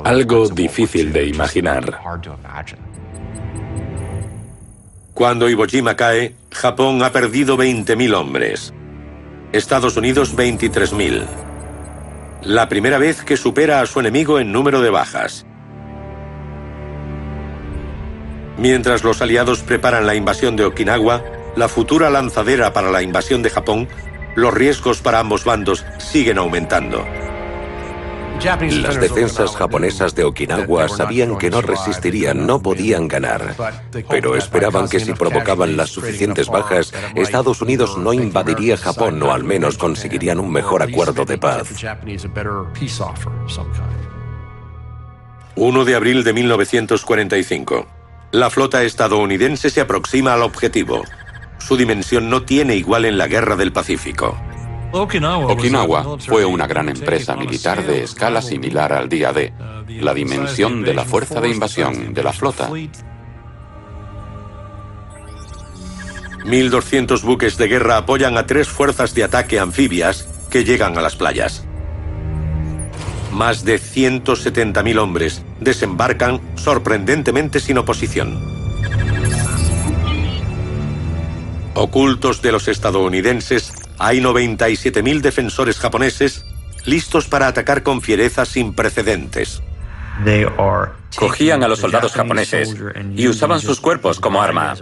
algo difícil de imaginar. Cuando Iwo Jima cae, Japón ha perdido 20.000 hombres. Estados Unidos 23.000. La primera vez que supera a su enemigo en número de bajas. Mientras los aliados preparan la invasión de Okinawa, la futura lanzadera para la invasión de Japón, los riesgos para ambos bandos siguen aumentando. Las defensas japonesas de Okinawa sabían que no resistirían, no podían ganar. Pero esperaban que si provocaban las suficientes bajas, Estados Unidos no invadiría Japón o al menos conseguirían un mejor acuerdo de paz. 1 de abril de 1945. La flota estadounidense se aproxima al objetivo. Su dimensión no tiene igual en la Guerra del Pacífico. Okinawa fue una gran empresa militar de escala similar al día D, la dimensión de la fuerza de invasión de la flota. 1.200 buques de guerra apoyan a 3 fuerzas de ataque anfibias que llegan a las playas. Más de 170.000 hombres desembarcan sorprendentemente sin oposición. Ocultos de los estadounidenses, hay 97.000 defensores japoneses listos para atacar con fiereza sin precedentes. Cogían a los soldados japoneses y usaban sus cuerpos como arma.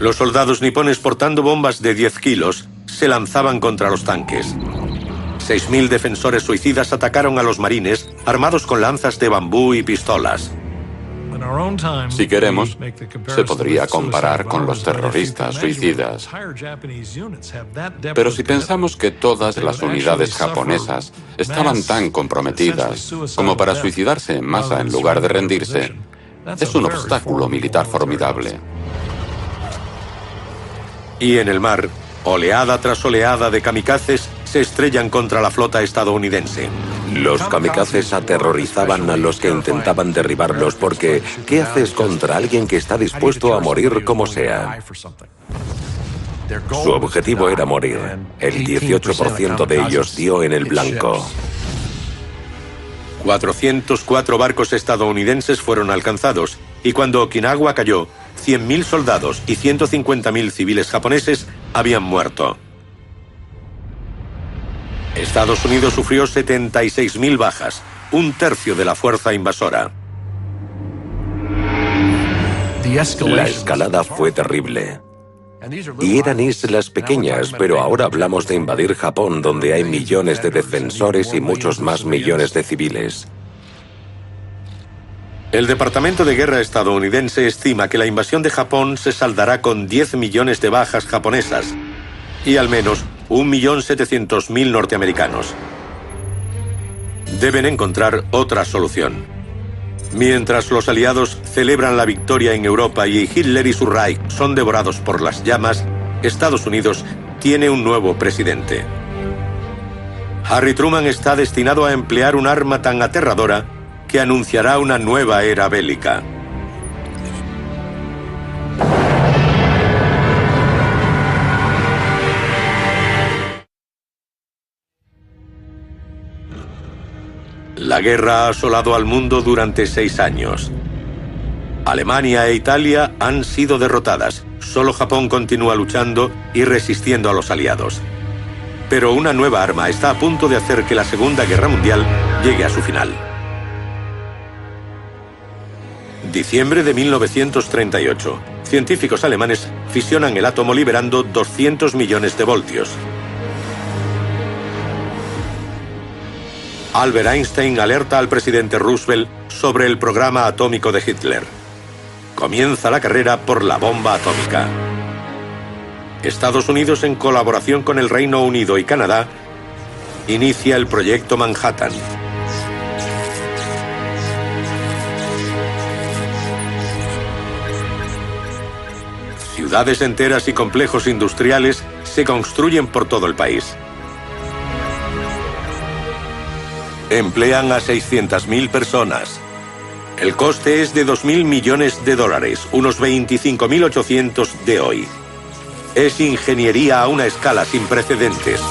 Los soldados nipones portando bombas de 10 kilos se lanzaban contra los tanques. 6.000 defensores suicidas atacaron a los marines armados con lanzas de bambú y pistolas. Si queremos, se podría comparar con los terroristas suicidas. Pero si pensamos que todas las unidades japonesas estaban tan comprometidas como para suicidarse en masa en lugar de rendirse, es un obstáculo militar formidable. Y en el mar, oleada tras oleada de kamikazes se estrellan contra la flota estadounidense. Los kamikazes aterrorizaban a los que intentaban derribarlos porque ¿qué haces contra alguien que está dispuesto a morir como sea? Su objetivo era morir. El 18% de ellos dio en el blanco. 404 barcos estadounidenses fueron alcanzados, y cuando Okinawa cayó, 100.000 soldados y 150.000 civiles japoneses habían muerto. Estados Unidos sufrió 76.000 bajas, un tercio de la fuerza invasora. La escalada fue terrible. Y eran islas pequeñas, pero ahora hablamos de invadir Japón, donde hay millones de defensores y muchos más millones de civiles. El Departamento de Guerra estadounidense estima que la invasión de Japón se saldará con 10 millones de bajas japonesas, y al menos 1.700.000 norteamericanos. Deben encontrar otra solución. Mientras los aliados celebran la victoria en Europa y Hitler y su Reich son devorados por las llamas, Estados Unidos tiene un nuevo presidente. Harry Truman está destinado a emplear un arma tan aterradora que anunciará una nueva era bélica. La guerra ha asolado al mundo durante 6 años. Alemania e Italia han sido derrotadas. Solo Japón continúa luchando y resistiendo a los aliados. Pero una nueva arma está a punto de hacer que la Segunda Guerra Mundial llegue a su final. Diciembre de 1938. Científicos alemanes fisionan el átomo liberando 200 millones de voltios. Albert Einstein alerta al presidente Roosevelt sobre el programa atómico de Hitler. Comienza la carrera por la bomba atómica. Estados Unidos, en colaboración con el Reino Unido y Canadá, inicia el proyecto Manhattan. Ciudades enteras y complejos industriales se construyen por todo el país. Emplean a 600.000 personas. El coste es de 2.000 millones de dólares, unos 25.800 de hoy. Es ingeniería a una escala sin precedentes.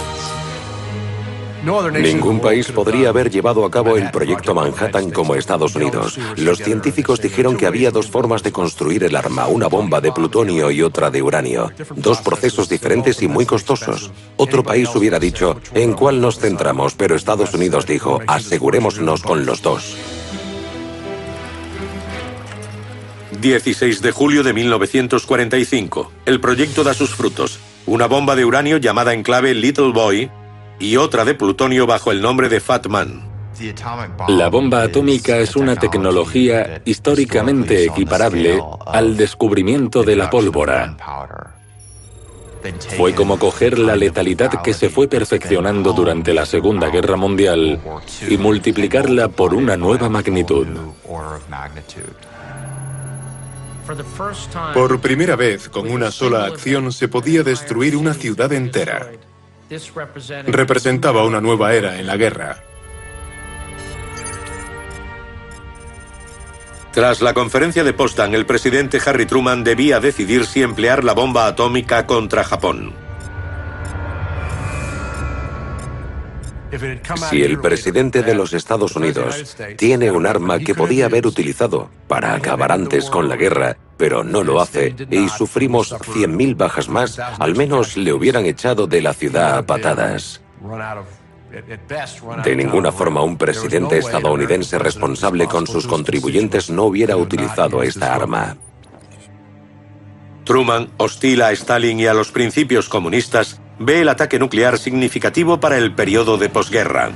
Ningún país podría haber llevado a cabo el proyecto Manhattan como Estados Unidos. Los científicos dijeron que había 2 formas de construir el arma, una bomba de plutonio y otra de uranio. 2 procesos diferentes y muy costosos. Otro país hubiera dicho, ¿en cuál nos centramos? Pero Estados Unidos dijo, asegurémonos con los 2. 16 de julio de 1945. El proyecto da sus frutos. Una bomba de uranio llamada en clave Little Boy y otra de plutonio bajo el nombre de Fat Man. La bomba atómica es una tecnología históricamente equiparable al descubrimiento de la pólvora. Fue como coger la letalidad que se fue perfeccionando durante la Segunda Guerra Mundial y multiplicarla por una nueva magnitud. Por primera vez, con una sola acción, se podía destruir una ciudad entera. Representaba una nueva era en la guerra. Tras la conferencia de Potsdam, el presidente Harry Truman debía decidir si emplear la bomba atómica contra Japón. Si el presidente de los Estados Unidos tiene un arma que podía haber utilizado para acabar antes con la guerra, pero no lo hace, y sufrimos 100.000 bajas más, al menos le hubieran echado de la ciudad a patadas. De ninguna forma un presidente estadounidense responsable con sus contribuyentes no hubiera utilizado esta arma. Truman, hostil a Stalin y a los principios comunistas, ve el ataque nuclear significativo para el periodo de posguerra.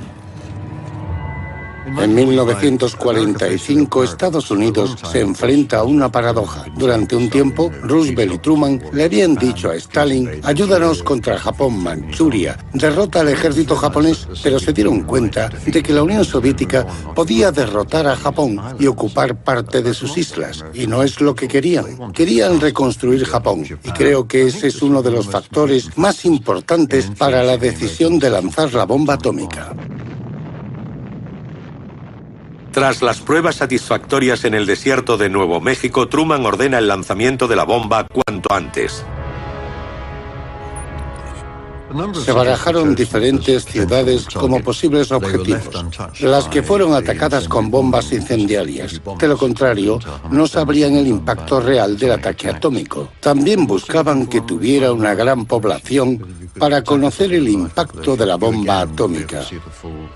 En 1945, Estados Unidos se enfrenta a una paradoja. Durante un tiempo, Roosevelt y Truman le habían dicho a Stalin, ayúdanos contra Japón, Manchuria, derrota al ejército japonés, pero se dieron cuenta de que la Unión Soviética podía derrotar a Japón y ocupar parte de sus islas, y no es lo que querían. Querían reconstruir Japón, y creo que ese es uno de los factores más importantes para la decisión de lanzar la bomba atómica. Tras las pruebas satisfactorias en el desierto de Nuevo México, Truman ordena el lanzamiento de la bomba cuanto antes. Se barajaron diferentes ciudades como posibles objetivos, las que fueron atacadas con bombas incendiarias. De lo contrario, no sabrían el impacto real del ataque atómico. También buscaban que tuviera una gran población para conocer el impacto de la bomba atómica.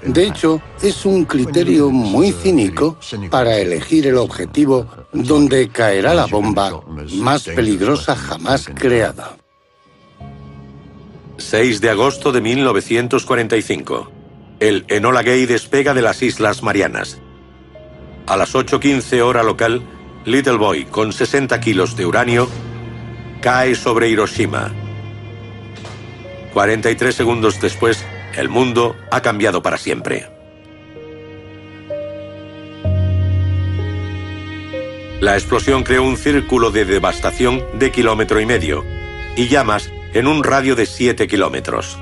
De hecho, es un criterio muy cínico para elegir el objetivo donde caerá la bomba más peligrosa jamás creada. 6 de agosto de 1945. El Enola Gay despega de las Islas Marianas. A las 8:15 hora local, Little Boy, con 60 kilos de uranio, cae sobre Hiroshima. 43 segundos después, el mundo ha cambiado para siempre. La explosión creó un círculo de devastación de 1,5 kilómetros y llamas en un radio de 7 kilómetros.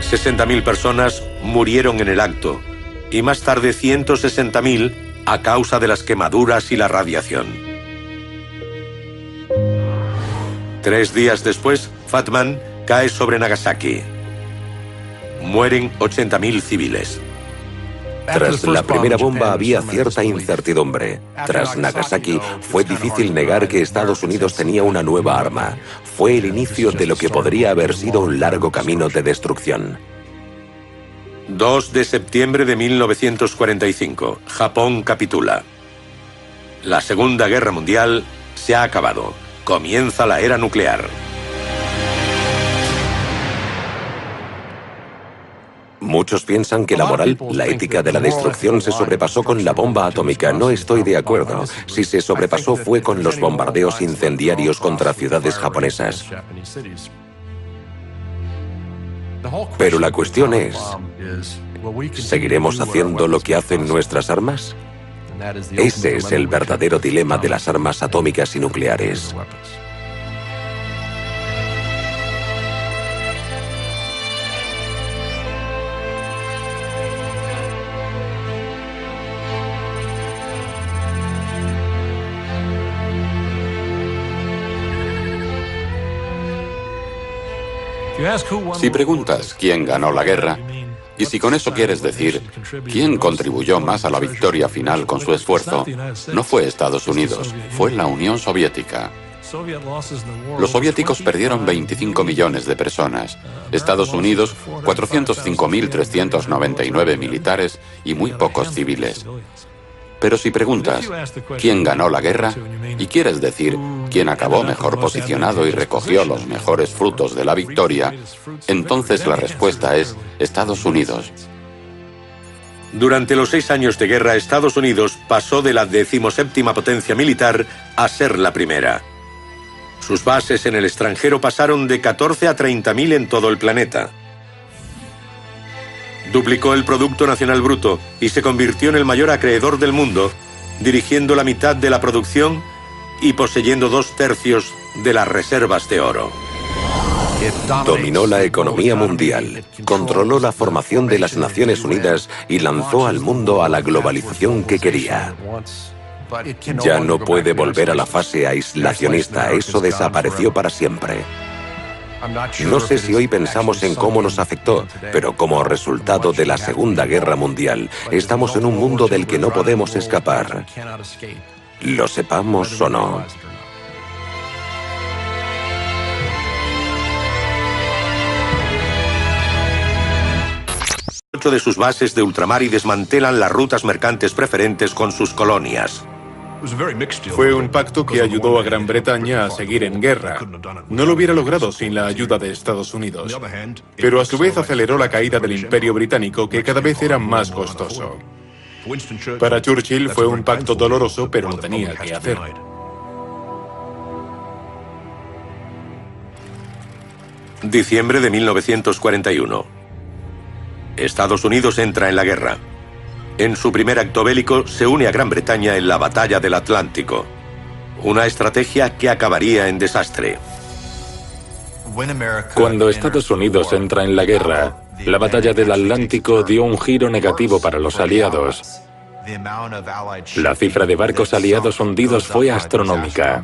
60.000 personas murieron en el acto y más tarde 160.000 a causa de las quemaduras y la radiación. 3 días después, Fat Man cae sobre Nagasaki. Mueren 80.000 civiles. Tras la primera bomba había cierta incertidumbre. Tras Nagasaki, fue difícil negar que Estados Unidos tenía una nueva arma. Fue el inicio de lo que podría haber sido un largo camino de destrucción. 2 de septiembre de 1945. Japón capitula. La Segunda Guerra Mundial se ha acabado. Comienza la era nuclear. Muchos piensan que la moral, la ética de la destrucción se sobrepasó con la bomba atómica. No estoy de acuerdo. Si se sobrepasó fue con los bombardeos incendiarios contra ciudades japonesas. Pero la cuestión es, ¿seguiremos haciendo lo que hacen nuestras armas? Ese es el verdadero dilema de las armas atómicas y nucleares. Si preguntas quién ganó la guerra, y si con eso quieres decir quién contribuyó más a la victoria final con su esfuerzo, no fue Estados Unidos, fue la Unión Soviética. Los soviéticos perdieron 25 millones de personas, Estados Unidos 405.399 militares y muy pocos civiles. Pero si preguntas quién ganó la guerra y quieres decir quién acabó mejor posicionado y recogió los mejores frutos de la victoria, entonces la respuesta es Estados Unidos. Durante los 6 años de guerra, Estados Unidos pasó de la 17ª potencia militar a ser la primera. Sus bases en el extranjero pasaron de 14 a 30.000 en todo el planeta. Duplicó el Producto Nacional Bruto y se convirtió en el mayor acreedor del mundo, dirigiendo la mitad de la producción y poseyendo 2/3 de las reservas de oro. Dominó la economía mundial, controló la formación de las Naciones Unidas y lanzó al mundo a la globalización que quería. Ya no puede volver a la fase aislacionista, eso desapareció para siempre. No sé si hoy pensamos en cómo nos afectó, pero como resultado de la Segunda Guerra Mundial, estamos en un mundo del que no podemos escapar. Lo sepamos o no. 8 de sus bases de ultramar y desmantelan las rutas mercantes preferentes con sus colonias. Fue un pacto que ayudó a Gran Bretaña a seguir en guerra. No lo hubiera logrado sin la ayuda de Estados Unidos. Pero a su vez aceleró la caída del Imperio Británico, que cada vez era más costoso. Para Churchill fue un pacto doloroso, pero lo tenía que hacer. Diciembre de 1941. Estados Unidos entra en la guerra. En su primer acto bélico se une a Gran Bretaña en la Batalla del Atlántico. Una estrategia que acabaría en desastre. Cuando Estados Unidos entra en la guerra, la Batalla del Atlántico dio un giro negativo para los aliados. La cifra de barcos aliados hundidos fue astronómica.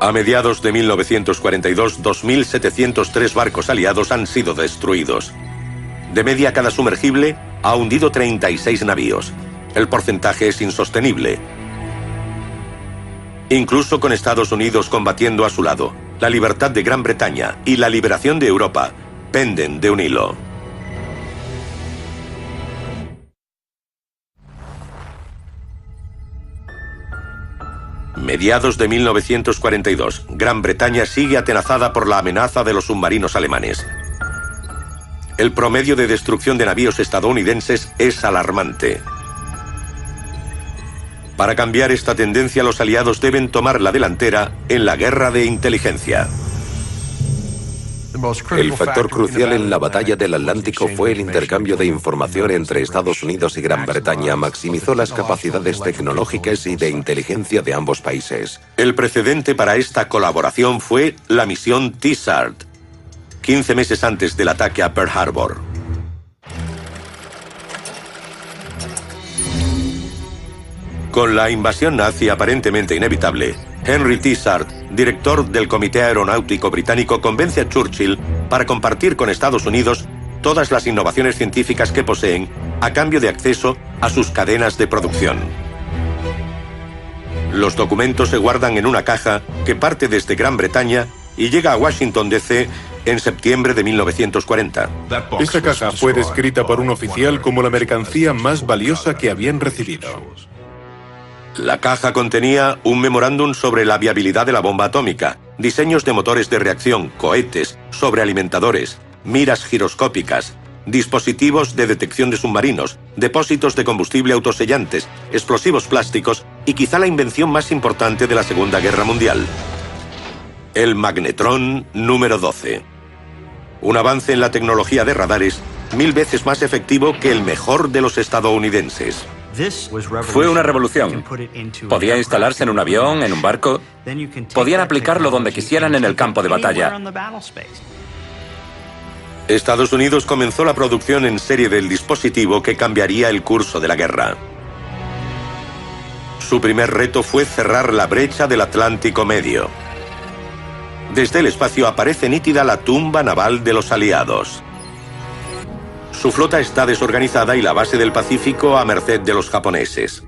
A mediados de 1942, 2.703 barcos aliados han sido destruidos. De media, cada sumergible ha hundido 36 navíos. El porcentaje es insostenible. Incluso con Estados Unidos combatiendo a su lado, la libertad de Gran Bretaña y la liberación de Europa penden de un hilo. Mediados de 1942, Gran Bretaña sigue atenazada por la amenaza de los submarinos alemanes. El promedio de destrucción de navíos estadounidenses es alarmante. Para cambiar esta tendencia, los aliados deben tomar la delantera en la guerra de inteligencia. El factor crucial en la batalla del Atlántico fue el intercambio de información entre Estados Unidos y Gran Bretaña. Maximizó las capacidades tecnológicas y de inteligencia de ambos países. El precedente para esta colaboración fue la misión T-SART, 15 meses antes del ataque a Pearl Harbor. Con la invasión nazi aparentemente inevitable, Henry T-SART, director del Comité Aeronáutico Británico, convence a Churchill para compartir con Estados Unidos todas las innovaciones científicas que poseen a cambio de acceso a sus cadenas de producción. Los documentos se guardan en una caja que parte desde Gran Bretaña y llega a Washington, D.C. en septiembre de 1940. Esa caja fue descrita por un oficial como la mercancía más valiosa que habían recibido. La caja contenía un memorándum sobre la viabilidad de la bomba atómica, diseños de motores de reacción, cohetes, sobrealimentadores, miras giroscópicas, dispositivos de detección de submarinos, depósitos de combustible autosellantes, explosivos plásticos y quizá la invención más importante de la Segunda Guerra Mundial: el magnetrón número 12. Un avance en la tecnología de radares 1000 veces más efectivo que el mejor de los estadounidenses. Fue una revolución. Podía instalarse en un avión, en un barco. Podían aplicarlo donde quisieran en el campo de batalla. Estados Unidos comenzó la producción en serie del dispositivo que cambiaría el curso de la guerra. Su primer reto fue cerrar la brecha del Atlántico Medio. Desde el espacio aparece nítida la tumba naval de los aliados. Su flota está desorganizada y la base del Pacífico a merced de los japoneses.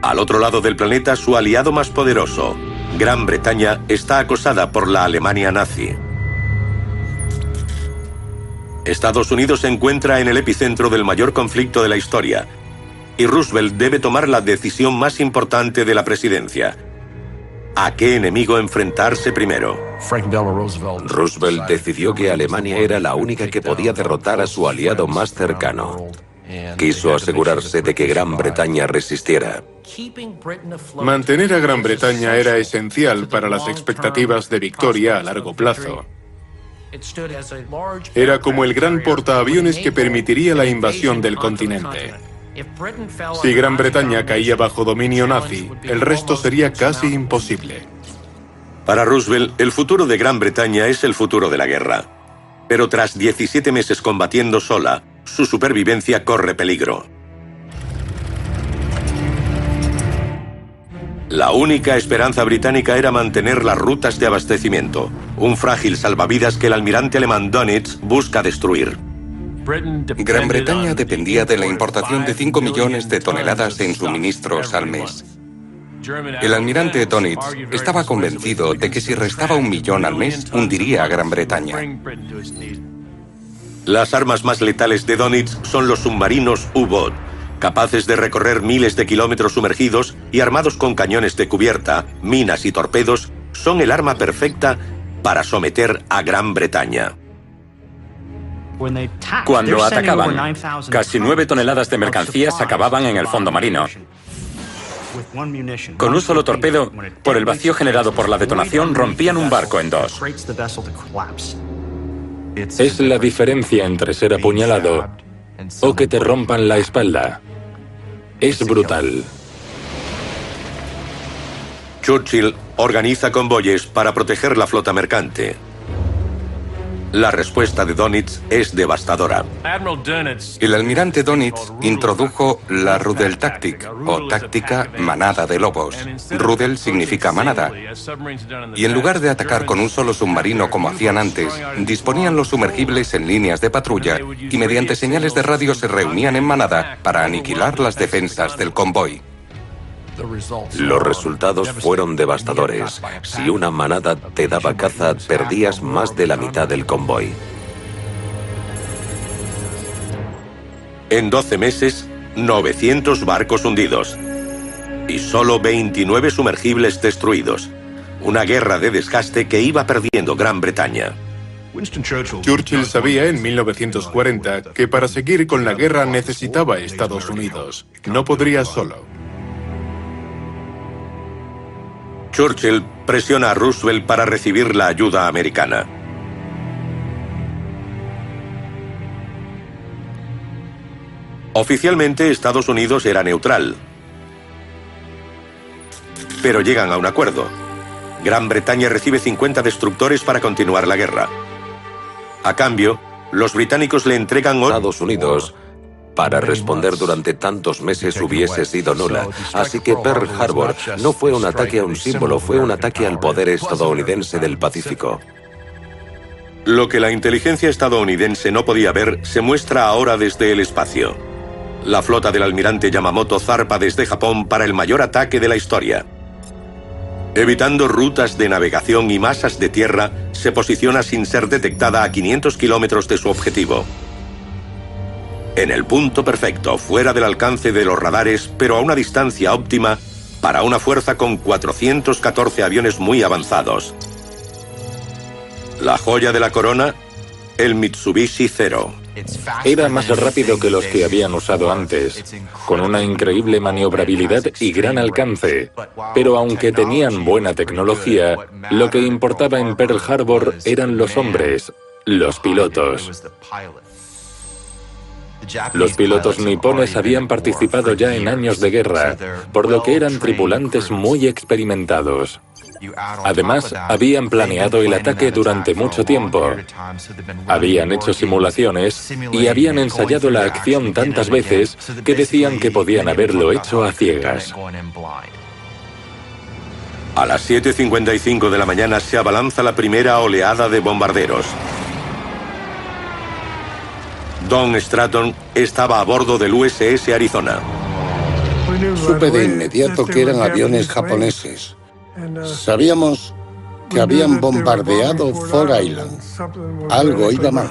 Al otro lado del planeta, su aliado más poderoso, Gran Bretaña, está acosada por la Alemania nazi. Estados Unidos se encuentra en el epicentro del mayor conflicto de la historia, y Roosevelt debe tomar la decisión más importante de la presidencia: ¿a qué enemigo enfrentarse primero? Roosevelt decidió que Alemania era la única que podía derrotar a su aliado más cercano. Quiso asegurarse de que Gran Bretaña resistiera. Mantener a Gran Bretaña era esencial para las expectativas de victoria a largo plazo. Era como el gran portaaviones que permitiría la invasión del continente. Si Gran Bretaña caía bajo dominio nazi, el resto sería casi imposible. Para Roosevelt, el futuro de Gran Bretaña es el futuro de la guerra. Pero tras 17 meses combatiendo sola, su supervivencia corre peligro. La única esperanza británica era mantener las rutas de abastecimiento, un frágil salvavidas que el almirante alemán Dönitz busca destruir. Gran Bretaña dependía de la importación de 5 millones de toneladas en suministros al mes. El almirante Dönitz estaba convencido de que si restaba 1 millón al mes, hundiría a Gran Bretaña. Las armas más letales de Dönitz son los submarinos U-Boot, capaces de recorrer miles de kilómetros sumergidos y armados con cañones de cubierta, minas y torpedos. Son el arma perfecta para someter a Gran Bretaña. Cuando atacaban, casi 9 toneladas de mercancías acababan en el fondo marino. Con un solo torpedo, por el vacío generado por la detonación, rompían un barco en dos. Es la diferencia entre ser apuñalado o que te rompan la espalda. Es brutal. Churchill organiza convoyes para proteger la flota mercante. La respuesta de Dönitz es devastadora. El almirante Dönitz introdujo la Rudeltaktik, o táctica manada de lobos. Rudel significa manada. Y en lugar de atacar con un solo submarino como hacían antes, disponían los sumergibles en líneas de patrulla y mediante señales de radio se reunían en manada para aniquilar las defensas del convoy. Los resultados fueron devastadores. Si una manada te daba caza, perdías más de la mitad del convoy. En 12 meses, 900 barcos hundidos y solo 29 sumergibles destruidos. Una guerra de desgaste que iba perdiendo Gran Bretaña. Churchill sabía en 1940 que para seguir con la guerra necesitaba Estados Unidos. No podría solo. Churchill presiona a Roosevelt para recibir la ayuda americana. Oficialmente, Estados Unidos era neutral, pero llegan a un acuerdo. Gran Bretaña recibe 50 destructores para continuar la guerra. A cambio, los británicos le entregan Estados Unidos para responder durante tantos meses hubiese sido nula. Así que Pearl Harbor no fue un ataque a un símbolo, fue un ataque al poder estadounidense del Pacífico. Lo que la inteligencia estadounidense no podía ver se muestra ahora desde el espacio. La flota del almirante Yamamoto zarpa desde Japón para el mayor ataque de la historia. Evitando rutas de navegación y masas de tierra, se posiciona sin ser detectada a 500 kilómetros de su objetivo. En el punto perfecto, fuera del alcance de los radares, pero a una distancia óptima para una fuerza con 414 aviones muy avanzados. La joya de la corona, el Mitsubishi Zero. Era más rápido que los que habían usado antes, con una increíble maniobrabilidad y gran alcance. Pero aunque tenían buena tecnología, lo que importaba en Pearl Harbor eran los hombres, los pilotos. Los pilotos nipones habían participado ya en años de guerra, por lo que eran tripulantes muy experimentados. Además, habían planeado el ataque durante mucho tiempo. Habían hecho simulaciones y habían ensayado la acción tantas veces que decían que podían haberlo hecho a ciegas. A las 7:55 de la mañana se abalanza la primera oleada de bombarderos. Don Stratton estaba a bordo del USS Arizona. Supe de inmediato que eran aviones japoneses. Sabíamos que habían bombardeado Ford Island. Algo iba mal.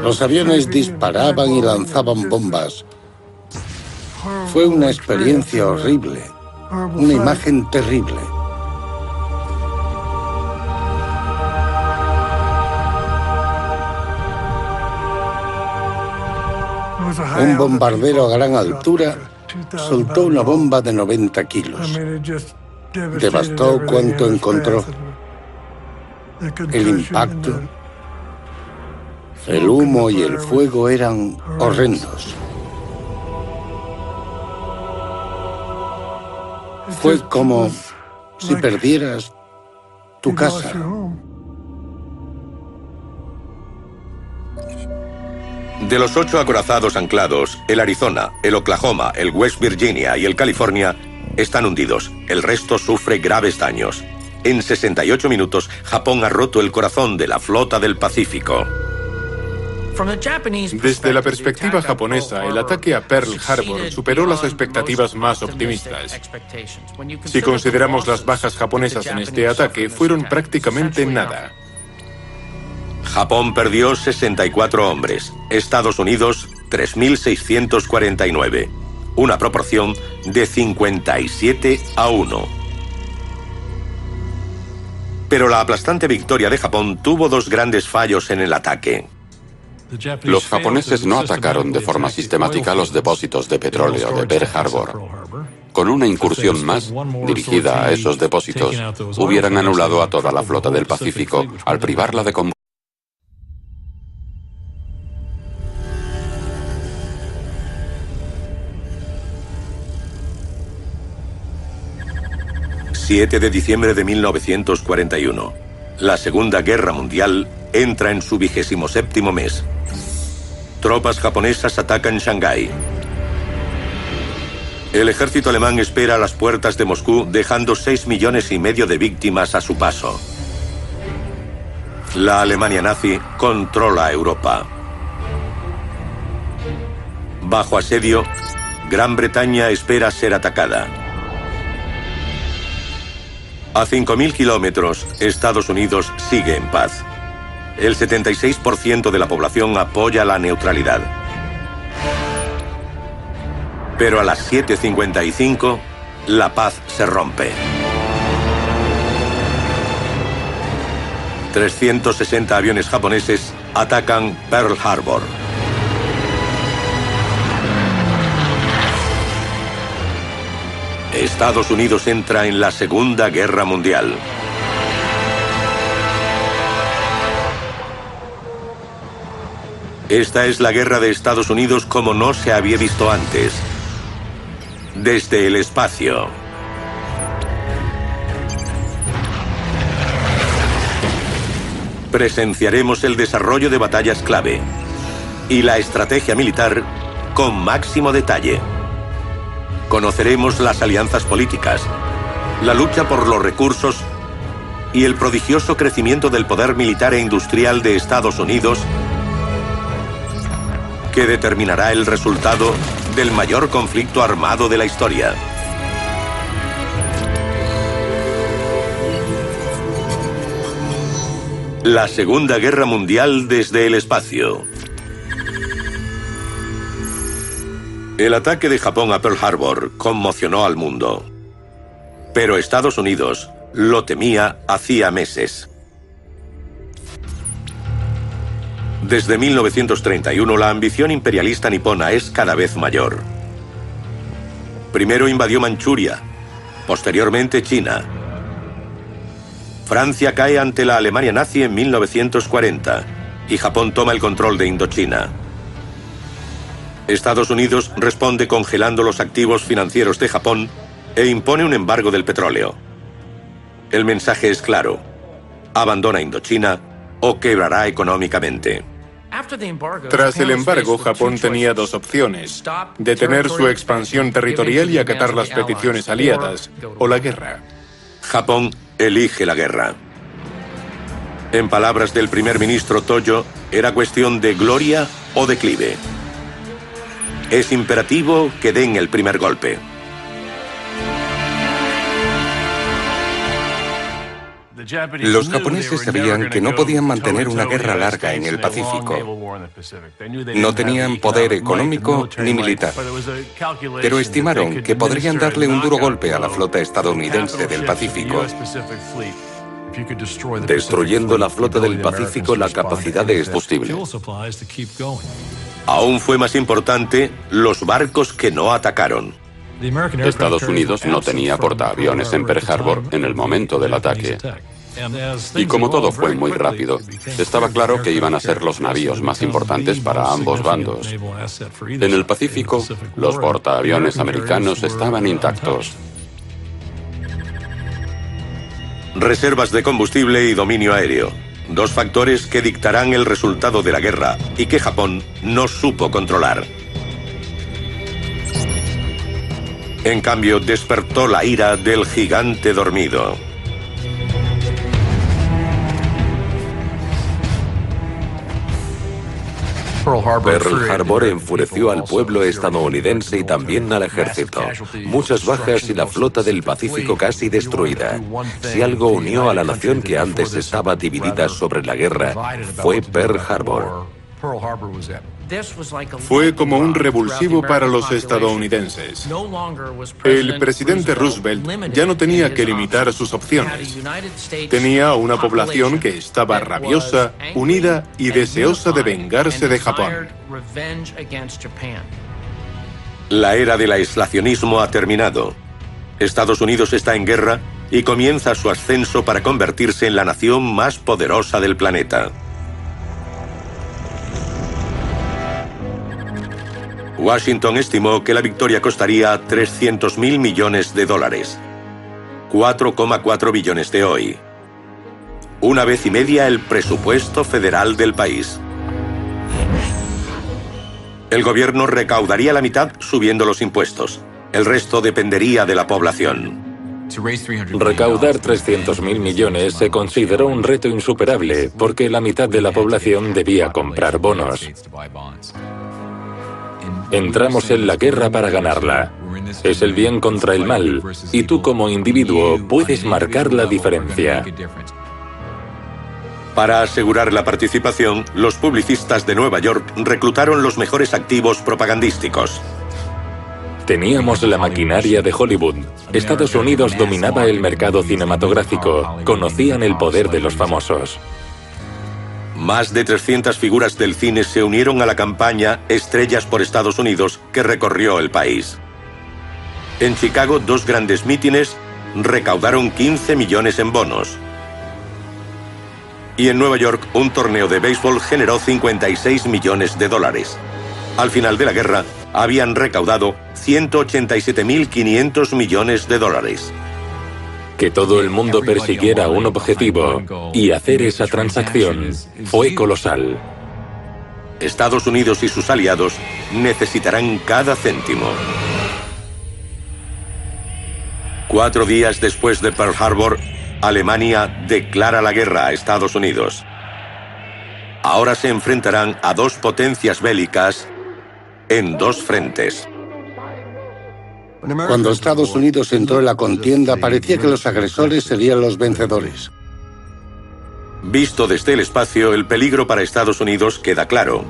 Los aviones disparaban y lanzaban bombas. Fue una experiencia horrible, una imagen terrible. Un bombardero a gran altura soltó una bomba de 90 kilos. Devastó cuanto encontró. El impacto, el humo y el fuego eran horrendos. Fue como si perdieras tu casa. De los 8 acorazados anclados, el Arizona, el Oklahoma, el West Virginia y el California están hundidos. El resto sufre graves daños. En 68 minutos, Japón ha roto el corazón de la flota del Pacífico. Desde la perspectiva japonesa, el ataque a Pearl Harbor superó las expectativas más optimistas. Si consideramos las bajas japonesas en este ataque, fueron prácticamente nada. Japón perdió 64 hombres, Estados Unidos 3.649, una proporción de 57-1. Pero la aplastante victoria de Japón tuvo dos grandes fallos en el ataque. Los japoneses no atacaron de forma sistemática los depósitos de petróleo de Pearl Harbor. Con una incursión más, dirigida a esos depósitos, hubieran anulado a toda la flota del Pacífico al privarla de combustible. 7 de diciembre de 1941. La Segunda Guerra Mundial entra en su 27º mes. Tropas japonesas atacan Shanghái. El ejército alemán espera a las puertas de Moscú, dejando 6,5 millones de víctimas a su paso. La Alemania nazi controla Europa. Bajo asedio, Gran Bretaña espera ser atacada. A 5.000 kilómetros, Estados Unidos sigue en paz. El 76% de la población apoya la neutralidad. Pero a las 7:55, la paz se rompe. 360 aviones japoneses atacan Pearl Harbor. Estados Unidos entra en la Segunda Guerra Mundial. Esta es la guerra de Estados Unidos como no se había visto antes. Desde el espacio. Presenciaremos el desarrollo de batallas clave y la estrategia militar con máximo detalle. Conoceremos las alianzas políticas, la lucha por los recursos y el prodigioso crecimiento del poder militar e industrial de Estados Unidos, que determinará el resultado del mayor conflicto armado de la historia. La Segunda Guerra Mundial desde el espacio. El ataque de Japón a Pearl Harbor conmocionó al mundo. Pero Estados Unidos lo temía hacía meses. Desde 1931 la ambición imperialista nipona es cada vez mayor. Primero invadió Manchuria, posteriormente China. Francia cae ante la Alemania nazi en 1940 y Japón toma el control de Indochina. Estados Unidos responde congelando los activos financieros de Japón e impone un embargo del petróleo. El mensaje es claro: abandona Indochina o quebrará económicamente. Tras el embargo, Japón tenía dos opciones: detener su expansión territorial y acatar las peticiones aliadas, o la guerra. Japón elige la guerra. En palabras del primer ministro Tojo, era cuestión de gloria o declive. Es imperativo que den el primer golpe. Los japoneses sabían que no podían mantener una guerra larga en el Pacífico. No tenían poder económico ni militar, pero estimaron que podrían darle un duro golpe a la flota estadounidense del Pacífico. Destruyendo la flota del Pacífico, la capacidad de combustible. Aún fue más importante los barcos que no atacaron. Estados Unidos no tenía portaaviones en Pearl Harbor en el momento del ataque. Y como todo fue muy rápido, estaba claro que iban a ser los navíos más importantes para ambos bandos. En el Pacífico, los portaaviones americanos estaban intactos. Reservas de combustible y dominio aéreo. Dos factores que dictarán el resultado de la guerra y que Japón no supo controlar. En cambio, despertó la ira del gigante dormido. Pearl Harbor enfureció al pueblo estadounidense y también al ejército. Muchas bajas y la flota del Pacífico casi destruida. Si algo unió a la nación que antes estaba dividida sobre la guerra, fue Pearl Harbor. Fue como un revulsivo para los estadounidenses. El presidente Roosevelt ya no tenía que limitar sus opciones. Tenía una población que estaba rabiosa, unida y deseosa de vengarse de Japón. La era del aislacionismo ha terminado. Estados Unidos está en guerra y comienza su ascenso para convertirse en la nación más poderosa del planeta. Washington estimó que la victoria costaría $300.000 millones, 4,4 billones de hoy. Una vez y media el presupuesto federal del país. El gobierno recaudaría la mitad subiendo los impuestos. El resto dependería de la población. Recaudar 300.000 millones se consideró un reto insuperable porque la mitad de la población debía comprar bonos. Entramos en la guerra para ganarla. Es el bien contra el mal, y tú como individuo puedes marcar la diferencia. Para asegurar la participación, los publicistas de Nueva York reclutaron los mejores activos propagandísticos. Teníamos la maquinaria de Hollywood. Estados Unidos dominaba el mercado cinematográfico. Conocían el poder de los famosos. Más de 300 figuras del cine se unieron a la campaña Estrellas por Estados Unidos, que recorrió el país. En Chicago, 2 grandes mítines recaudaron 15 millones en bonos. Y en Nueva York, un torneo de béisbol generó 56 millones de dólares. Al final de la guerra, habían recaudado 187.500 millones de dólares. Que todo el mundo persiguiera un objetivo y hacer esa transacción fue colosal. Estados Unidos y sus aliados necesitarán cada céntimo. 4 días después de Pearl Harbor, Alemania declara la guerra a Estados Unidos. Ahora se enfrentarán a 2 potencias bélicas en 2 frentes. Cuando Estados Unidos entró en la contienda, parecía que los agresores serían los vencedores. Visto desde el espacio, el peligro para Estados Unidos queda claro.